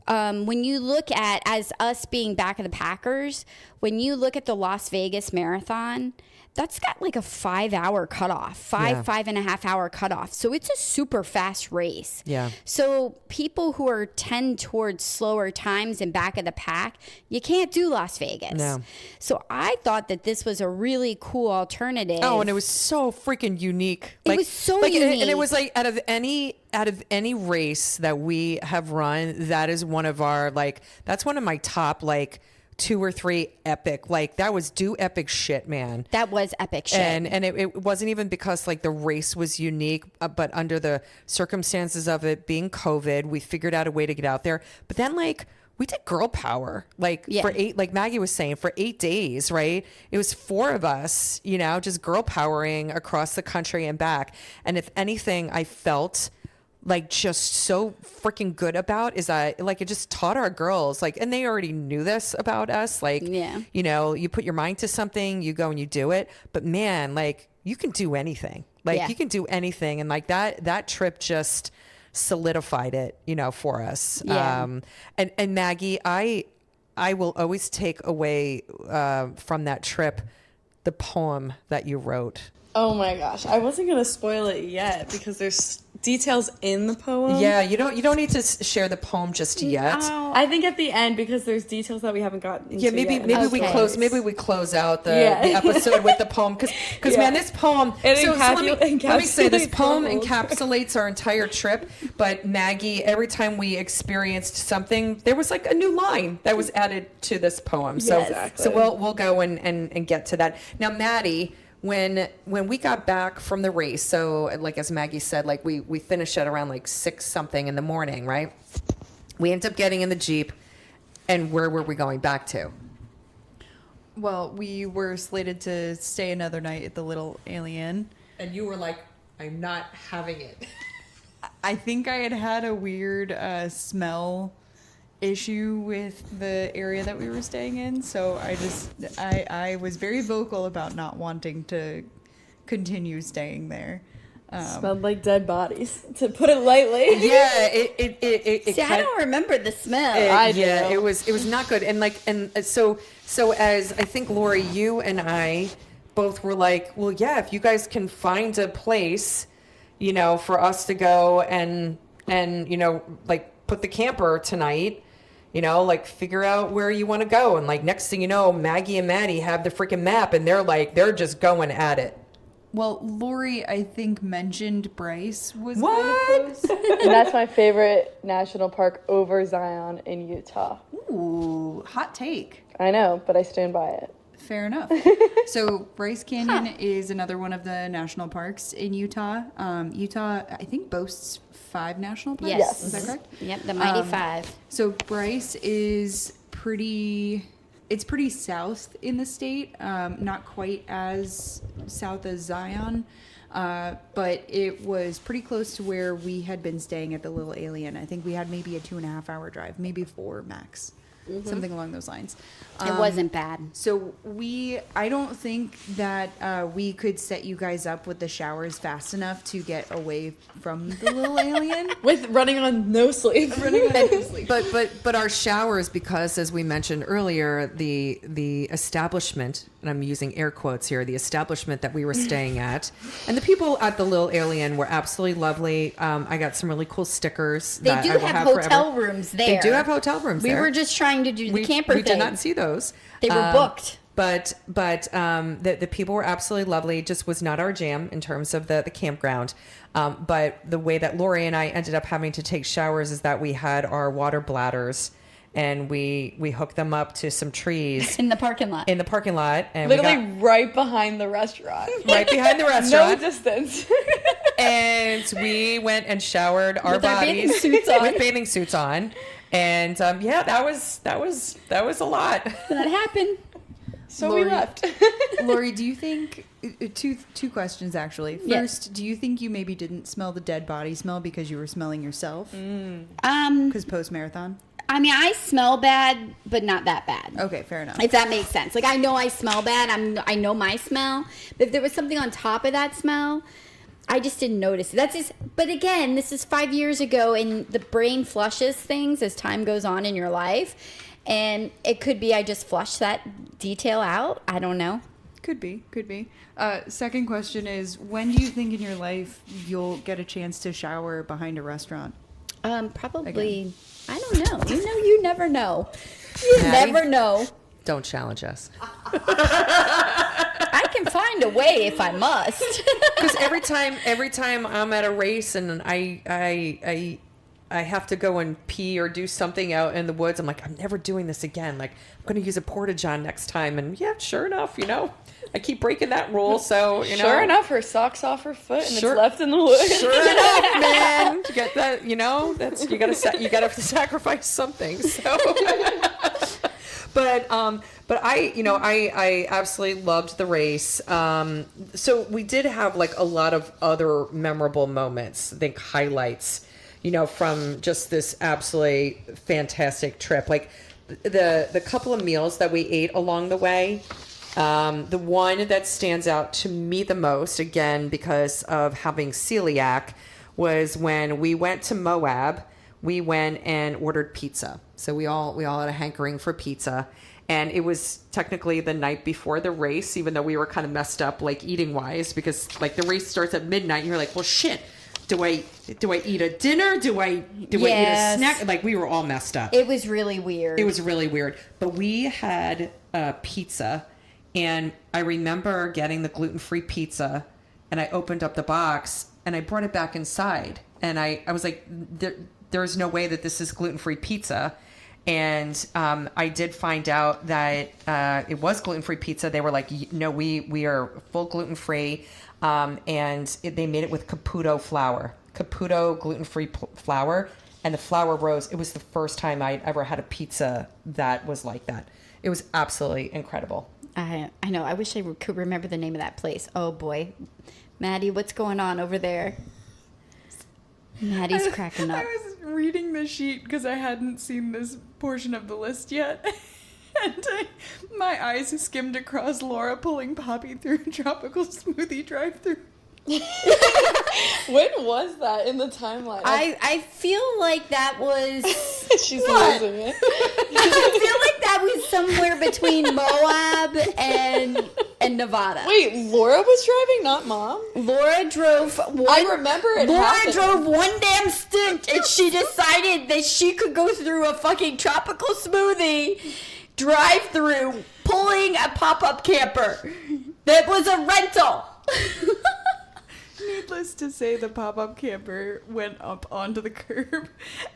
when you look at, as us being back of the Packers, when you look at the Las Vegas Marathon, that's got like a 5-hour cutoff, 5.5 hour cutoff. So it's a super fast race. Yeah. So people who are tend towards slower times and back of the pack, you can't do Las Vegas. No. So I thought that this was a really cool alternative. Oh, and it was so freaking unique. It was so unique. And it was like out of any race that we have run, that is one of our, like, that's one of my top, like, 2 or 3 epic, like that was epic shit, man. That was epic shit. And it wasn't even because like the race was unique, but under the circumstances of it being COVID, we figured out a way to get out there. But then like we did girl power, like for 8, like Maggie was saying, for 8 days, right? It was 4 of us, you know, just girl powering across the country and back. And if anything, I felt like just so freaking good about is that like it just taught our girls, like, and they already knew this about us, like, you know, you put your mind to something, you go and you do it, but man, like you can do anything, like you can do anything. And like that trip just solidified it, you know, for us. And Maggie, I will always take away from that trip the poem that you wrote. Oh my gosh, I wasn't gonna spoil it yet because there's details in the poem. Yeah, you don't need to share the poem just yet. No. I think at the end, because there's details that we haven't gotten into Yeah, maybe yet. we close out the episode with the poem because man, this poem. Let me say, this poem encapsulates our entire trip. But Maggie, every time we experienced something, there was like a new line that was added to this poem. So we'll go and get to that now, Maddie. When we got back from the race, so like as Maggie said, like we finished at around like 6 something in the morning, right? We ended up getting in the Jeep, and where were we going back to? Well, we were slated to stay another night at the Little Alien. And you were like, I'm not having it. I think I had a weird smell issue with the area that we were staying in, so I was very vocal about not wanting to continue staying there. Smelled like dead bodies, to put it lightly. Yeah, it See, I don't remember the smell. I do. Yeah, it was not good. And so as I think Lori, you and I both were like, well, yeah, if you guys can find a place, you know, for us to go and you know, like put the camper tonight, you know, like figure out where you want to go. And like next thing you know, Maggie and Maddie have the freaking map and they're just going at it. Well, Lori, I think, mentioned Bryce was What? close. And that's my favorite national park over Zion in Utah. Ooh, hot take. I know, but I stand by it. Fair enough. So Bryce Canyon is another one of the national parks in Utah. Utah, I think, boasts 5 national parks. Yes. Is that correct? Yep, the Mighty Five. So Bryce is pretty south in the state, not quite as south as Zion, but it was pretty close to where we had been staying at the Little Alien. I think we had maybe a 2.5-hour drive, maybe 4 max, something along those lines. It wasn't bad. So I don't think that we could set you guys up with the showers fast enough to get away from the Little Alien. With running on no sleep. But our showers, because as we mentioned earlier, the establishment, and I'm using air quotes here, the establishment that we were staying at, and the people at the Little Alien were absolutely lovely. I got some really cool stickers. They that do I will have forever. hotel rooms there. They do have hotel rooms We there. were just trying to do the camper we thing. did not see those. They were booked. But the people were absolutely lovely. It just was not our jam in terms of the campground. But the way that Lori and I ended up having to take showers is that we had our water bladders and we hooked them up to some trees In the parking lot. in the parking lot, and Literally right behind the restaurant. right behind the No restaurant. distance. And we went and showered our With our bathing bodies suits on. with bathing suits on. And yeah, that was a lot. That happened. So Lori- we left. Lori, do you think two questions actually? Yes. First, do you think you maybe didn't smell the dead body smell because you were smelling yourself? Mm. Because post marathon. I mean, I smell bad, but not that bad. Okay, fair enough. If that makes sense. Like, I know I smell bad. I know my smell. But if there was something on top of that smell, I just didn't notice it. That's just, but again, this is 5 years ago, and the brain flushes things as time goes on in your life. And it could be I just flushed that detail out. I don't know. Could be. Second question is, when do you think in your life you'll get a chance to shower behind a restaurant? Probably, I don't know. You never know. You Maddie? never know. Don't challenge us. I can find a way if I must. Because every time I'm at a race and I have to go and pee or do something out in the woods, I'm like, I'm never doing this again. Like, I'm going to use a porta-john next time. And yeah, sure enough, I keep breaking that rule. So, Sure enough, her sock's off her foot and Sure. it's left in the woods. Sure enough, man. To get that, that's you gotta sacrifice something. So, but I absolutely loved the race. So we did have like a lot of other memorable moments. I think highlights, from just this absolutely fantastic trip. Like the couple of meals that we ate along the way. The one that stands out to me the most, again, because of having celiac, was when we went to Moab. We went and ordered pizza. So we all had a hankering for pizza. And it was technically the night before the race, even though we were kind of messed up, like eating wise, because like the race starts at midnight. And you're like, well, shit. Do I eat a dinner? Do I eat a snack? Like, we were all messed up. It was really weird. It was really weird. But we had pizza. And I remember getting the gluten-free pizza, and I opened up the box, and I brought it back inside. And I was like, there's no way that this is gluten-free pizza. And I did find out that it was gluten-free pizza. They were like, no, we are full gluten-free. And they made it with Caputo flour. Caputo gluten-free flour. and the flour rose. It was the first time I'd ever had a pizza that was like that. It was absolutely incredible. I know. I wish I could remember the name of that place. Oh boy, Maddie, what's going on over there? Maddie's cracking up. I was reading the sheet because I hadn't seen this portion of the list yet. And my eyes skimmed across Laura pulling Poppy through a tropical smoothie drive-thru. When was that in the timeline? I feel like that was. She's losing it. I feel like that was somewhere between Moab and Nevada. Wait, Laura was driving, not Mom? Laura drove. I remember it happening. Drove one damn stint, and she decided that she could go through a fucking tropical smoothie drive-through, pulling a pop-up camper that was a rental. Needless to say, the pop-up camper went up onto the curb,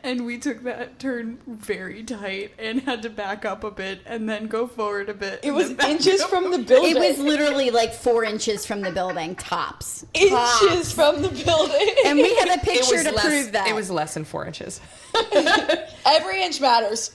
and we took that turn very tight and had to back up a bit and then go forward a bit. It was inches from the building. It was literally like 4 inches from the building, tops. Inches from the building. And we had a picture to prove that. It was less than 4 inches. Every inch matters.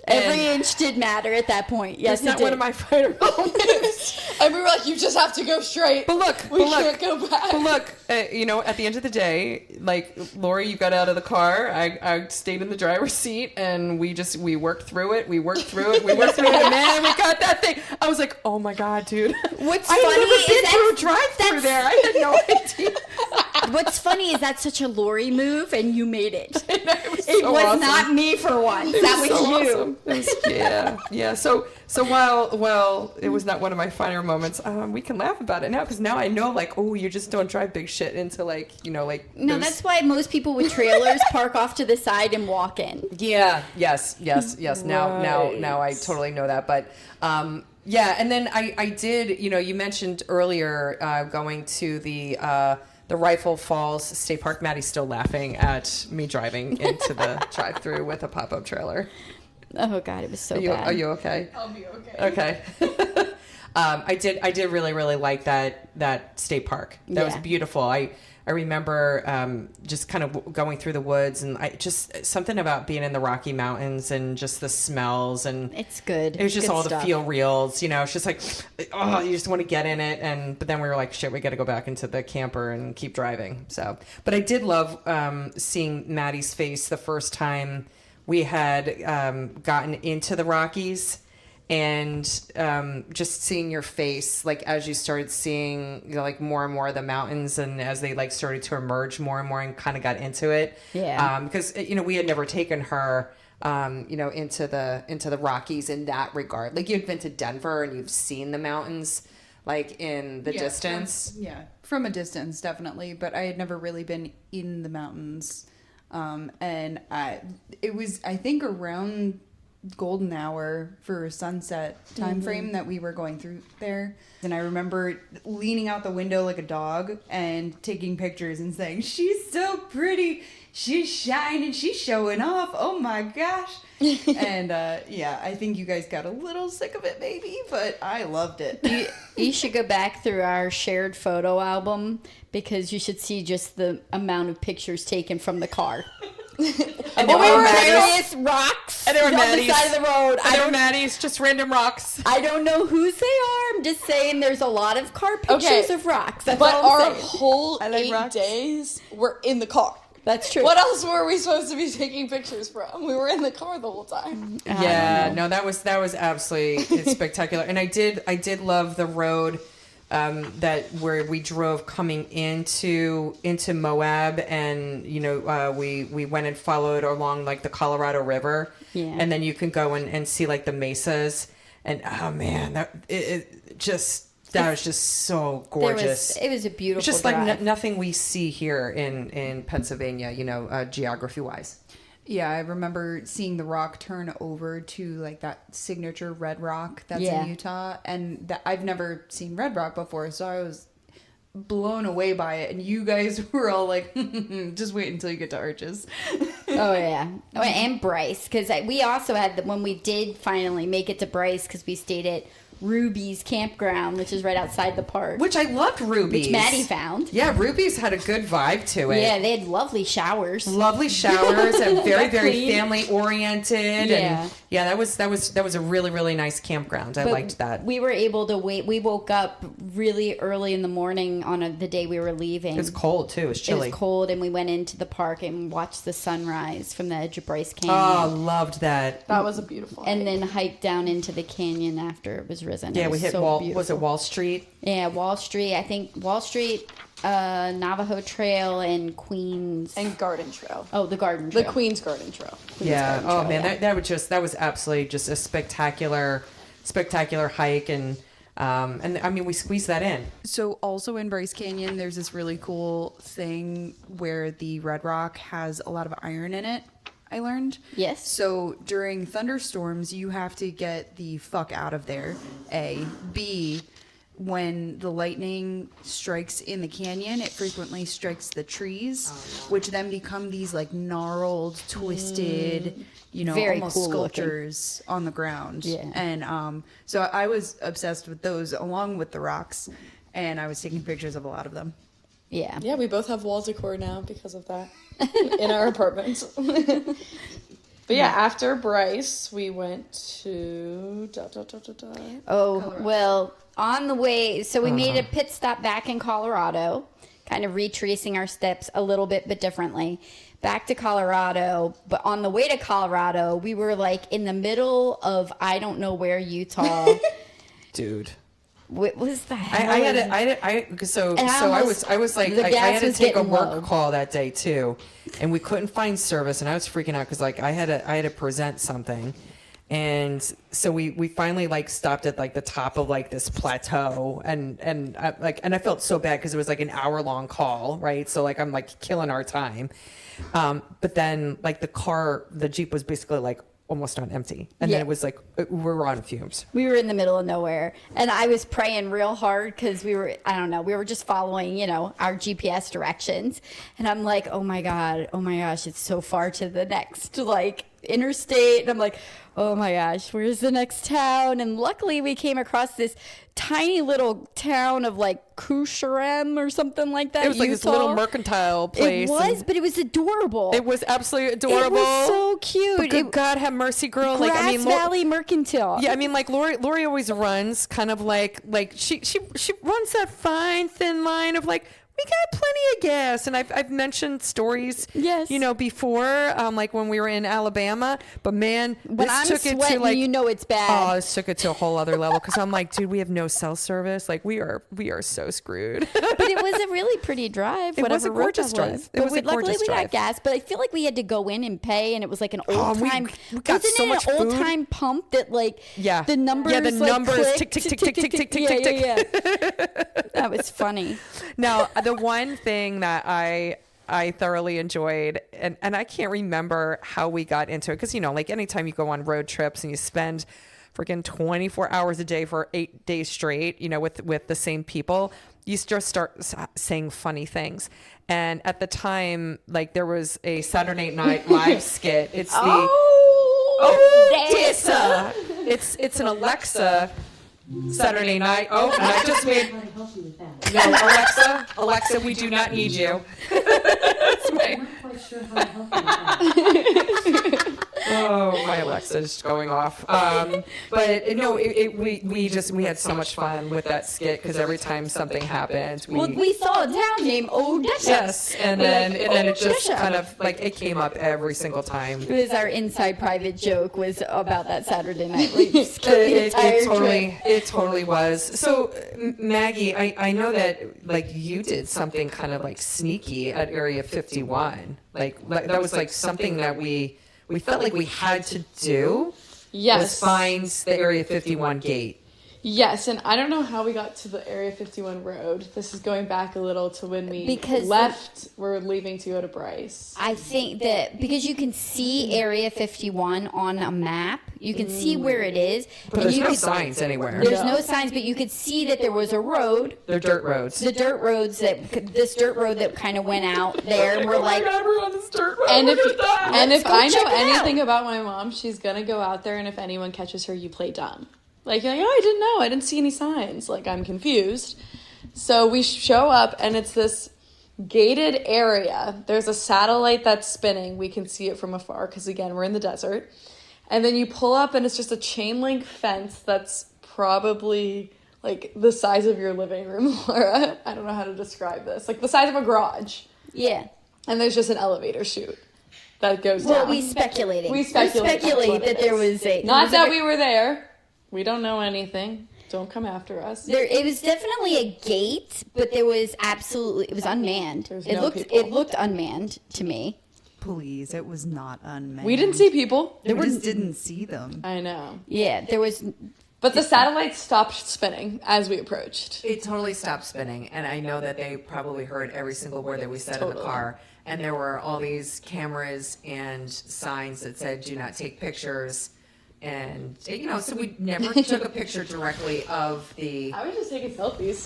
Every inch did matter at that point. Yes, That's not one of my fighter moments. And we were like, you just have to go straight. But look, we can't go back. But look, you know, at the end of the day, like, Lori, you got out of the car. I stayed in the driver's seat, and we worked through it. We worked through it. And man, we got that thing. I was like, oh my God, dude. What's I funny never been is through a drive-through there. I had no idea. What's funny is that's such a Lori move, and you made it. It was, It so was awesome. not me for once. That was so you. awesome. It was, yeah. So while it was not one of my finer moments, we can laugh about it now because now I know, like, oh, you just don't drive big shit into, like, you know, like. No, those... that's why most people with trailers park off to the side and walk in. Yeah. Yes. Now I totally know that, but. Yeah, and then I did. You know, you mentioned earlier going to the Rifle Falls State Park. Maddie's still laughing at me driving into the drive-through with a pop-up trailer. Oh God, it was so bad. Are you okay? I'll be okay. Okay. I did really like that state park. That was beautiful. I remember just kind of going through the woods, and I just something about being in the Rocky Mountains and just the smells, and It's good. it was just Good all stuff. the feel reels, you know. It's just like, oh, you just want to get in it, but then we were like, shit, we got to go back into the camper and keep driving. So, but I did love seeing Maddie's face the first time we had gotten into the Rockies. And just seeing your face, like, as you started seeing, you know, like, more and more of the mountains, and as they, like, started to emerge more and more and kind of got into it. Yeah. Because, you know, we had never taken her, you know, into the Rockies in that regard. Like, you've been to Denver and you've seen the mountains, like, in the distance. From a distance, definitely. But I had never really been in the mountains. And it was, I think, around golden hour for sunset time frame that we were going through there, and I remember leaning out the window like a dog and taking pictures and saying, she's so pretty, she's shining, she's showing off, oh my gosh. And I think you guys got a little sick of it maybe, but I loved it. You should go back through our shared photo album because you should see just the amount of pictures taken from the car. And There they were were Maddie's. various rocks And they were on the Maddie's. side of the road. And they were Maddie's, just random rocks. I don't know whose they are. I'm just saying there's a lot of car pictures of rocks. That's but all I'm our saying. whole I like 8 rocks. days were in the car. That's true. What else were we supposed to be taking pictures from? We were in the car the whole time. Yeah, no, that was absolutely spectacular. And I did love the road that where we drove coming into Moab, and you know we went and followed along like the Colorado River, and then you can go and see like the mesas, and oh man, that was just so gorgeous. It was a beautiful It's just drive. like nothing we see here in Pennsylvania, you know, geography wise. Yeah, I remember seeing the rock turn over to like that signature red rock that's in Utah, and I've never seen red rock before, so I was blown away by it. And you guys were all like, "Just wait until you get to Arches." Oh yeah, and Bryce, because we also had when we did finally make it to Bryce, because we stayed at Ruby's campground, which is right outside the park. Which I loved Ruby's. Which Maddie found. Yeah, Ruby's had a good vibe to it. Yeah, they had lovely showers. Lovely showers and very family oriented. Yeah. And yeah, that was a really, really nice campground. I liked that. We were able to wait. We woke up really early in the morning on the day we were leaving. It was cold too. It was chilly. It was cold, and we went into the park and watched the sunrise from the edge of Bryce Canyon. Oh, loved that. That was a beautiful hike. And then hiked down into the canyon after it was risen. Yeah, It we was hit so beautiful. Was it Wall Street? Yeah, Wall Street. I think Wall Street, Navajo Trail, and Queens. And Garden Trail. Oh, the Garden Trail. The Queen's Garden Trail. Yeah. Garden Oh Trail, man, yeah. that was absolutely just a spectacular hike, and I mean we squeezed that in. So also in Bryce Canyon, there's this really cool thing where the red rock has a lot of iron in it. I learned. Yes. So during thunderstorms, you have to get the fuck out of there. A. B. When the lightning strikes in the canyon, it frequently strikes the trees, which then become these like gnarled, twisted, Very almost cool sculptures on the ground. Yeah. And so I was obsessed with those along with the rocks, and I was taking pictures of a lot of them. Yeah. Yeah, we both have wall decor now because of that in our apartment. But yeah, after Bryce, we went to Oh, well, on the way, so we made a pit stop back in Colorado, kind of retracing our steps a little bit, but differently. Back to Colorado, but on the way to Colorado, we were like in the middle of I don't know where, Utah. Dude. What was the hell? I was like, the I gas had to was take a getting work low. call that day too, and we couldn't find service, and I was freaking out because like I had to present something, and so we finally like stopped at like the top of like this plateau, and I felt so bad because it was like an hour-long call, right? So like I'm like killing our time, but then like the Jeep was basically like almost on empty, and Yeah. then it was like we were on fumes. We were in the middle of nowhere, and I was praying real hard because we were just following, our GPS directions, and I'm like, oh my gosh, it's so far to the next like interstate, and I'm like, oh my gosh, where's the next town? And luckily we came across this tiny little town of like Kusharem or something like that. It was like this Utah. little mercantile place. It was, and but it was adorable. it was absolutely adorable. It was so cute. But good God, have mercy, girl. Grass Like I mean, Valley Mercantile. yeah, I mean, like Lori always runs kind of like she runs that fine thin line of like we got plenty of gas, and I've mentioned stories, Yes. before, like when we were in Alabama. But man, When I'm this took it sweating, to like it's bad. oh, this took it to a whole other level because I'm like, dude, we have no cell service. Like we are so screwed. But it was a really pretty drive. It was whatever a road gorgeous that drive. was. It was a luckily gorgeous we drive. got gas, but I feel like we had to go in and pay, and it was like an old time. we got wasn't so it much an food. old time pump that like Yeah. the numbers Yeah, the like, numbers clicked, tick, tick, tick, tick, tick, tick, yeah, tick, tick. yeah. That was funny. Now, the one thing that I thoroughly enjoyed, and I can't remember how we got into it, because, like anytime you go on road trips and you spend freaking 24 hours a day for 8 days straight, with the same people, you just start saying funny things. And at the time, like there was a Saturday Night Live skit. It's the Tessa. It's an Alexa Saturday night. Oh, and I just made. No, Alexa, we do not need you. That's my. Oh, my Alexa's going off. But no, we had so much fun with that skit because every time something happened, We saw a town named Odessa. yes, and then it just kind of like it came up every single time. It was our inside private joke was about that Saturday Night Live skit. The entire trip. It totally was. So Maggie, I know that like you did something kind of like sneaky at Area 51. Like that was like something that we felt like we had to do. Yes. Was find the Area 51 gate. Yes, and I don't know how we got to the Area 51 road. This is going back a little to when we Because we're leaving to go to Bryce. I think that because you can see Area 51 on a map, you can see where it is. But and there's you no could- signs anywhere. There's no signs, but you could see that there was a road. They're dirt roads. This dirt road that kind of went out there. And we're like, we're on this dirt road. And Look if at that. and if go I know check it out. anything about my mom, she's gonna go out there, and if anyone catches her, you play dumb. Like, you're like, oh, I didn't know. I didn't see any signs. Like, I'm confused. So we show up, and it's this gated area. There's a satellite that's spinning. We can see it from afar because, again, we're in the desert. And then you pull up, and it's just a chain link fence that's probably like the size of your living room, Laura. I don't know how to describe this. Like the size of a garage. Yeah. And there's just an elevator chute that goes down. Well, we speculate that there was a... Not that we were there. We don't know anything. Don't come after us. It was definitely a gate, but there was absolutely... It was unmanned. It looked unmanned to me. Please, it was not unmanned. We didn't see people. We just didn't see them. I know. Yeah, there was... But the satellite stopped spinning as we approached. It totally stopped spinning, and I know that they probably heard every single word that we said in the car. And there were all these cameras and signs that said, do not take pictures. And, you know, so we never took a picture directly of the... I was just taking selfies.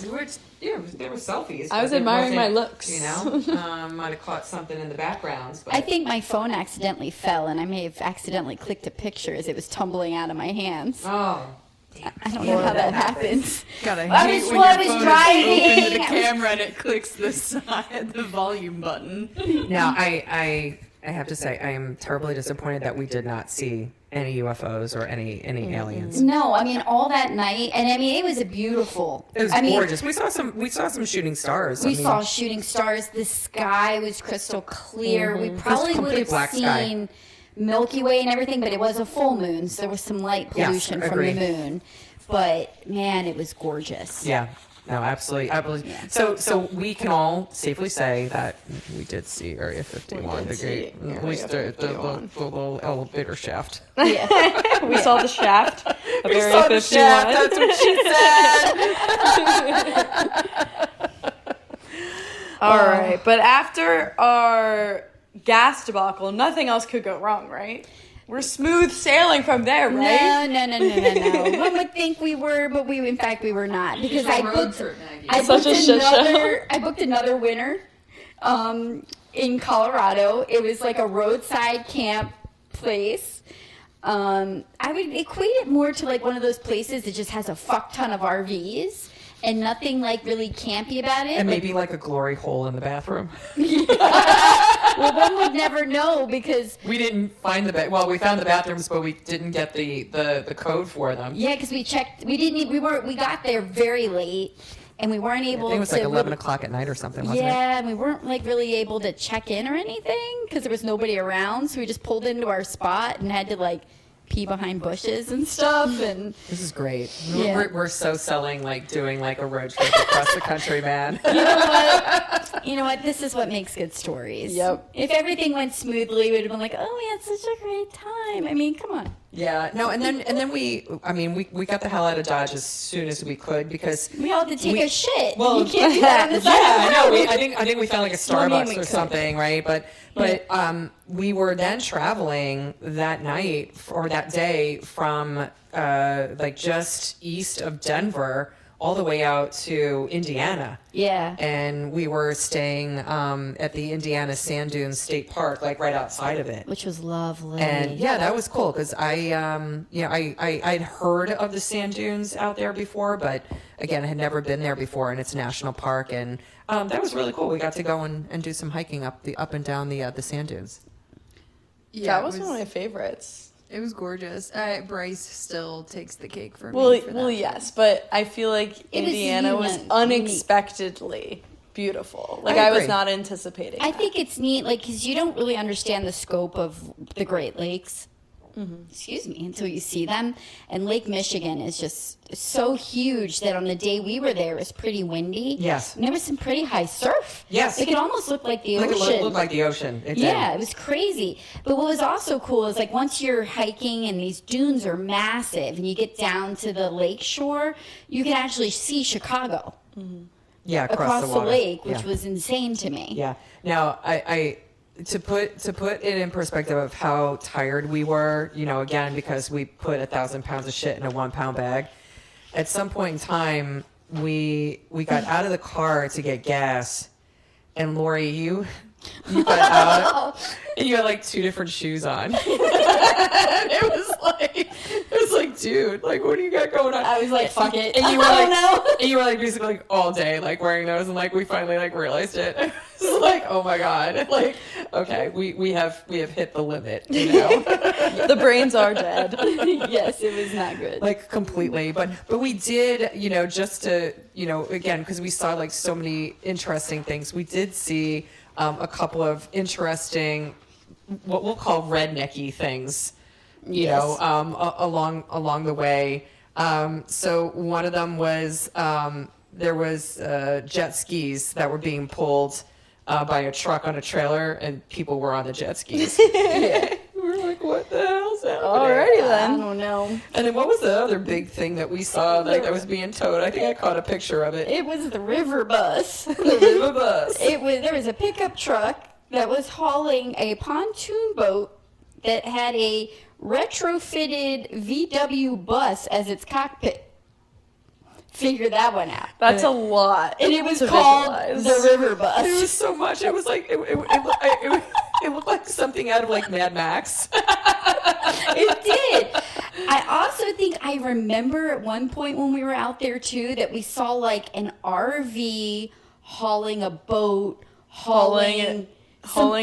There were selfies. I was admiring my looks. You know, might have caught something in the background. But. I think my phone accidentally fell, and I may have accidentally clicked a picture as it was tumbling out of my hands. Oh. I don't know how that happens. Gotta I hate was when your driving. phone is open to the camera and it clicks the volume button. Now, I have to say, I am terribly disappointed that we did not see any UFOs or any aliens. No, I mean all that night, and I mean it was a beautiful. It was gorgeous. We saw some shooting stars. We saw shooting stars. The sky was crystal clear. We probably would have black seen sky. Milky Way and everything, but it was a full moon, so there was some light pollution from the moon. But man, it was gorgeous. Yeah. No, absolutely. Yeah. So we can all safely say that we did see Area 51, the gate, at least the little elevator shaft. Yeah. We saw the shaft of We Area saw 51. the shaft. That's what she said. All right, but after our gas debacle, nothing else could go wrong, right? We're smooth sailing from there, right? No. One would think we were, but we were not, because I booked another winter in Colorado. It was like a roadside camp place. I would equate it more to like one of those places that just has a fuck ton of RVs and nothing like really campy about it. And maybe like a glory hole in the bathroom. Well, one would never know because we didn't find we found the bathrooms, but we didn't get the code for them. Yeah, because we checked. We got there very late, and we weren't able to. I think it was like 11 o'clock at night or something, wasn't it? Yeah, and we weren't like really able to check in or anything because there was nobody around. So we just pulled into our spot and had to like pee behind bushes and stuff. And this is great. Yeah. We're so selling like doing like a road trip across the country, man. You know what? This is what makes good stories. Yep. If everything went smoothly, we'd have been like, oh, we had such a great time. I mean, come on. Yeah, no, and then we got the hell out of Dodge as soon as we could because We all had to take a shit. Well, you can't do that on the side yeah, of the I know. road. I think we found like a Starbucks or something, right? But we were then traveling that night or that day from like just east of Denver all the way out to Indiana. Yeah. And we were staying at the Indiana Sand Dunes State Park, like right outside of it. Which was lovely. And yeah, that was cool because I'd heard of the sand dunes out there before, but again, I had never been there before, and it's a national park, and that was really cool. We got to go and do some hiking up and down the sand dunes. Yeah, That was one of my favorites. It was gorgeous. Bryce still takes the cake for me. Well, yes, but I feel like Indiana was unexpectedly beautiful. Like I was not anticipating. I think it's neat, like, because you don't really understand the scope of the Great Lakes. Excuse me, until you see them. And Lake Michigan is just so huge that on the day we were there, it was pretty windy. Yes. And there was some pretty high surf. Yes. It could almost look like the ocean. It looked like the ocean. It did. Yeah, it was crazy. But what was also cool is like once you're hiking and these dunes are massive and you get down to the lake shore, you can actually see Chicago Yeah, across the water. lake, which Yeah. was insane to me. Yeah. Now, I to put it in perspective of how tired we were, again, because we put 1,000 pounds of shit in a 1 pound bag. At some point in time, we got out of the car to get gas, and Lori, you You got out, and you had like 2 different shoes on. And it was like, dude, like, what do you got going on? I was like, fuck it. And you were like, no. and you were like basically like all day like wearing those, and like we finally like realized it. It's like, oh my god, like, okay, we have hit the limit, you know. The brains are dead. Yes, it was not good. Like completely, but we did, you know, just to, you know, again, because we saw like so many interesting things. We did see a couple of interesting, what we'll call rednecky things, you know, along the way. So one of them was there was jet skis that were being pulled by a truck on a trailer, and people were on the jet skis. Yeah. We were like, what the hell's happening? Alrighty I then. don't know. And then what was the other big thing that we saw that was being towed? I think I caught a picture of it. It was the river bus. The river bus. There was a pickup truck that was hauling a pontoon boat that had a retrofitted VW bus as its cockpit. Figure that one out. That's a lot. And it was to called visualize. the river bus. There was so much. It was like it looked like something out of like Mad Max. It did. I also think I remember at one point when we were out there too that we saw like an RV hauling a boat, hauling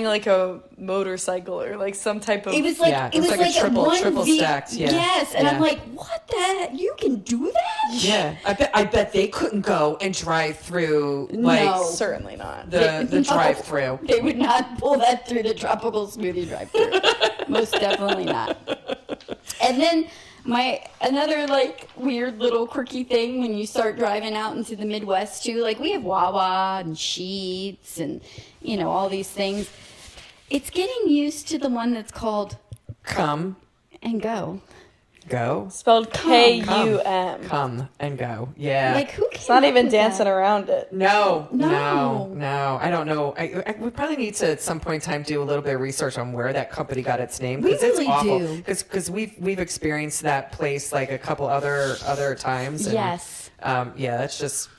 like a motorcycle or like some type of. It was like Yeah, it was like a triple one stacked. Yeah. Yes, and I'm Yeah. like, what the? You can do that? Yeah, I bet they couldn't go and drive through like No. Certainly not. the No. drive through. They would not pull that through the tropical smoothie drive-through. Most definitely not. And then another like weird little quirky thing when you start driving out into the Midwest too, like we have Wawa and Sheetz and you know all these things. It's getting used to the one that's called Come, and go. go, Spelled K-U-M. come and go. Yeah. Like who? It's not even dancing around it. No. No. I don't know. We probably need to at some point in time do a little bit of research on where that company got its name, We because it's really awful. do. Because we've experienced that place like a couple other times. And, Yes. Yeah, it's just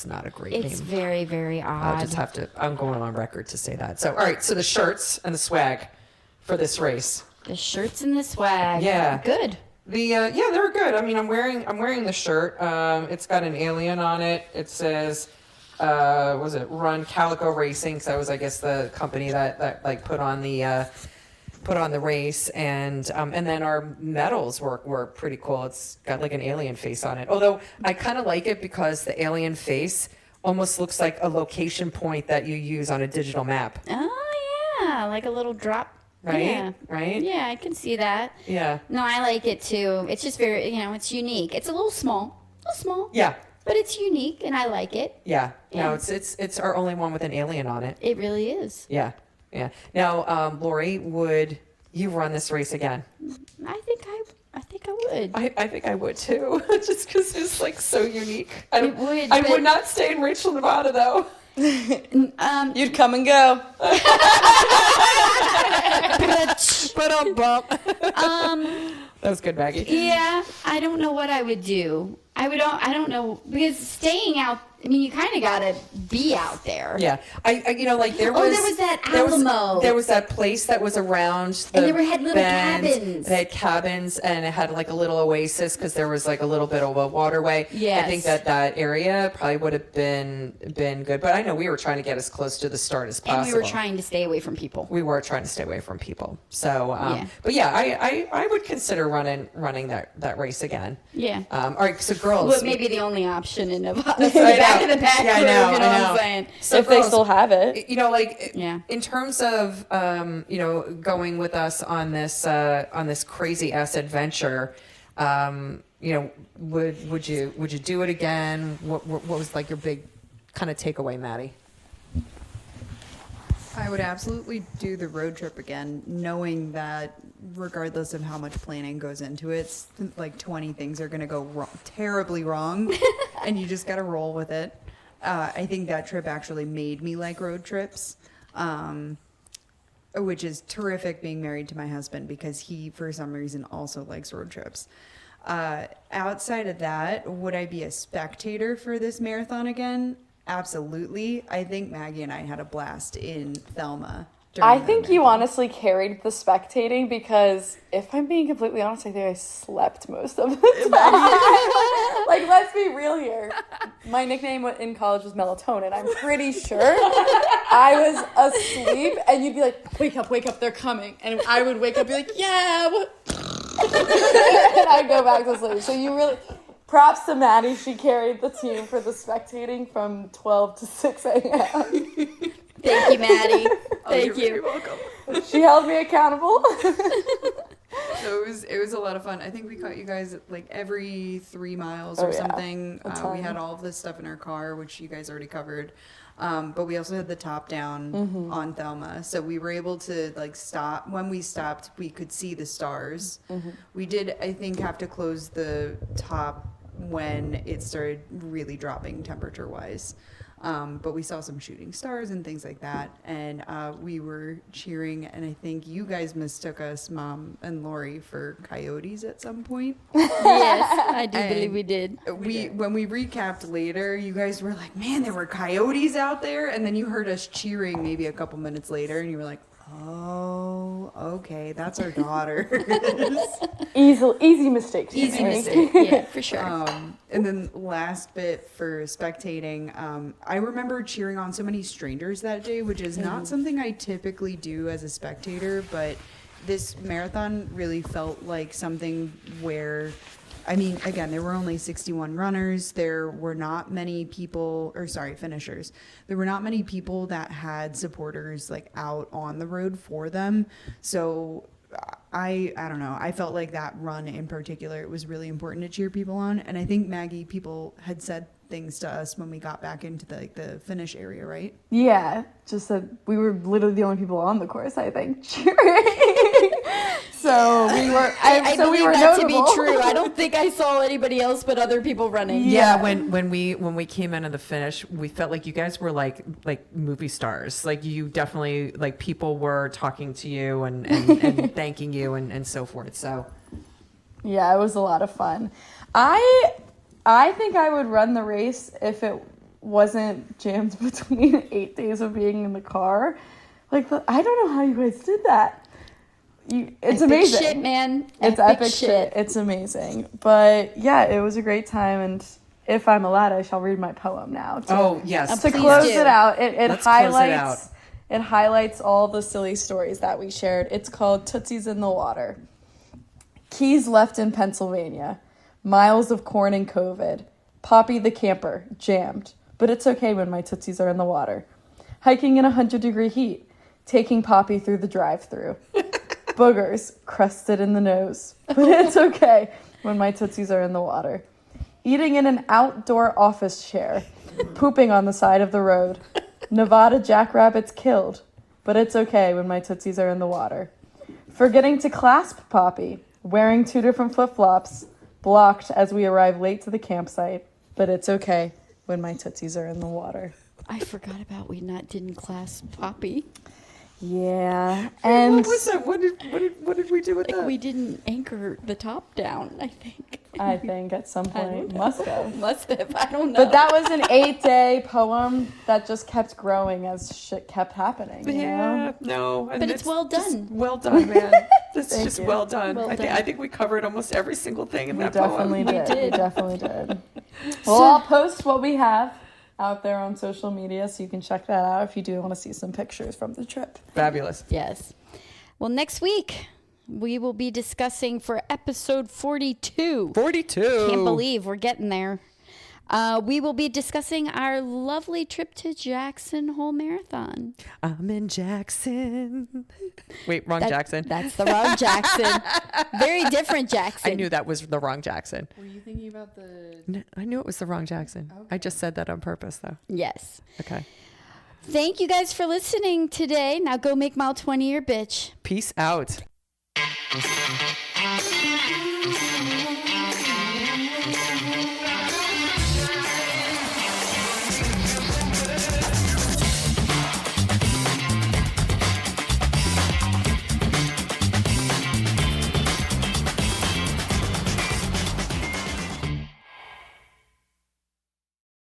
not a great It's name. very, very I'll odd. just have to. I'm going on record to say that. So all right. So the shirts and the swag for this race. The shirts and the swag. Yeah. Good. Yeah, they're good. I mean, I'm wearing the shirt. It's got an alien on it. It says, was it Run Calico Racing? Because that was, I guess, the company that like put on the race, and then our medals were pretty cool. It's got like an alien face on it. Although I kind of like it because the alien face almost looks like a location point that you use on a digital map, Oh yeah, like a little drop. right? Yeah. Right? Yeah, I can see that. Yeah. No, I like it too. It's just very, it's unique. It's a little small, Yeah. but it's unique, and I like it. Yeah. Yeah. No, it's our only one with an alien on it. It really is. Yeah. Yeah. Now, Lori, would you run this race again? I think I would. I think I would too, just because it's like so unique. It would, I but- would not stay in Rachel, Nevada, though. You'd come and go. That was good, Maggie. Yeah, I don't know what I would do. I don't know, because staying out, I mean, you kind of got to be out there. Yeah, I like there was. Oh, there was that Alamo. There was that place that was around. And the they had little bend. cabins. They had cabins, and it had like a little oasis because there was like a little bit of a waterway. Yes. I think that area probably would have been good, but I know we were trying to get as close to the start as possible. And we were trying to stay away from people. We were trying to stay away from people. So, Yeah. but yeah, I would consider running that race again. Yeah. All right, so girls. Well, maybe the only option in Nevada. I Back know. in the pack Yeah, I group, know, you know I what know. I'm saying? So If they girls, still have it. Yeah. in terms of going with us on this crazy ass adventure, would you do it again? What was like your big kind of takeaway, Maddie? I would absolutely do the road trip again, knowing that regardless of how much planning goes into it, like 20 things are going to go wrong, terribly wrong, and you just got to roll with it. I think that trip actually made me like road trips, which is terrific being married to my husband because he, for some reason, also likes road trips. Outside of that, would I be a spectator for this marathon again? Absolutely. I think Maggie and I had a blast in Thelma. I think you honestly carried the spectating because, if I'm being completely honest, I think I slept most of the time. Like, let's be real here. My nickname in college was Melatonin. I'm pretty sure I was asleep, and you'd be like, wake up, they're coming. And I would wake up and be like, yeah, what? And I'd go back to sleep. So you really... Props to Maddie. She carried the team for the spectating from 12 to 6 a.m. Thank you, Maddie. Thank you. You're welcome. She held me accountable. So it was a lot of fun. I think we caught you guys like every 3 miles or something. We had all of this stuff in our car, which you guys already covered. But we also had the top down on Thelma. So we were able to like stop. When we stopped, we could see the stars. We did, I think, have to close the top when it started really dropping temperature wise. But we saw some shooting stars and things like that. And we were cheering. And I think you guys mistook us, Mom and Lori, for coyotes at some point. Yes, I do believe we did. When we recapped later, you guys were like, man, there were coyotes out there. And then you heard us cheering maybe a couple minutes later. And you were like, oh, okay, that's our daughter. Easy mistakes. Easy mistake. Yeah, for sure. And then last bit for spectating, I remember cheering on so many strangers that day, which is not something I typically do as a spectator, but this marathon really felt like something where, I mean, again, there were only 61 runners. There were not many finishers. There were not many people that had supporters like out on the road for them. So I don't know. I felt like that run in particular, it was really important to cheer people on. And I think, Maggie, people had said things to us when we got back into the finish area, right? Yeah, just that we were literally the only people on the course, I think, cheering. So we were. I so believe we were that notable. to be true. I don't think I saw anybody else but other people running. Yeah, when we came into the finish, we felt like you guys were like movie stars. Like you definitely, like, people were talking to you and thanking you and so forth. So Yeah, it was a lot of fun. I think I would run the race if it wasn't jammed between 8 days of being in the car. Like, I don't know how you guys did that. It's amazing. Shit, man. It's epic shit. It's amazing. But yeah, it was a great time, and if I'm allowed, I shall read my poem now. Yes. To Please close do. it out, it Let's close it out. highlights all the silly stories that we shared. It's called Tootsies in the Water. Keys left in Pennsylvania. Miles of corn and COVID. Poppy the camper, jammed. But it's okay when my Tootsies are in the water. Hiking in 100-degree heat. Taking Poppy through the drive-thru. Boogers crusted in the nose. But it's okay when my Tootsies are in the water. Eating in an outdoor office chair. Pooping on the side of the road. Nevada jackrabbits killed. But it's okay when my Tootsies are in the water. Forgetting to clasp Poppy. Wearing 2 different flip-flops. Blocked as we arrive late to the campsite. But it's okay when my Tootsies are in the water. I forgot about didn't clasp Poppy. Yeah. And what was that? What did we do with that? We didn't anchor the top down, I think. I think at some point must have. Must have. I don't know. But that was an 8-day poem that just kept growing as shit kept happening. You know? No. But it's well done. Well done, man. It's just you. well done. Well I think we covered almost every single thing in We that definitely poem. did. We definitely did. Well, I'll post what we have out there on social media, so you can check that out if you do want to see some pictures from the trip. Fabulous. Yes. Well, next week we will be discussing for episode 42. 42. Can't believe we're getting there. We will be discussing our lovely trip to Jackson Hole Marathon. I'm in Jackson. Wait, wrong Jackson. That's the wrong Jackson. Very different Jackson. I knew that was the wrong Jackson. Were you thinking about the... No, I knew it was the wrong Jackson. Okay. I just said that on purpose, though. Yes. Okay. Thank you guys for listening today. Now go make mile 20 your bitch. Peace out.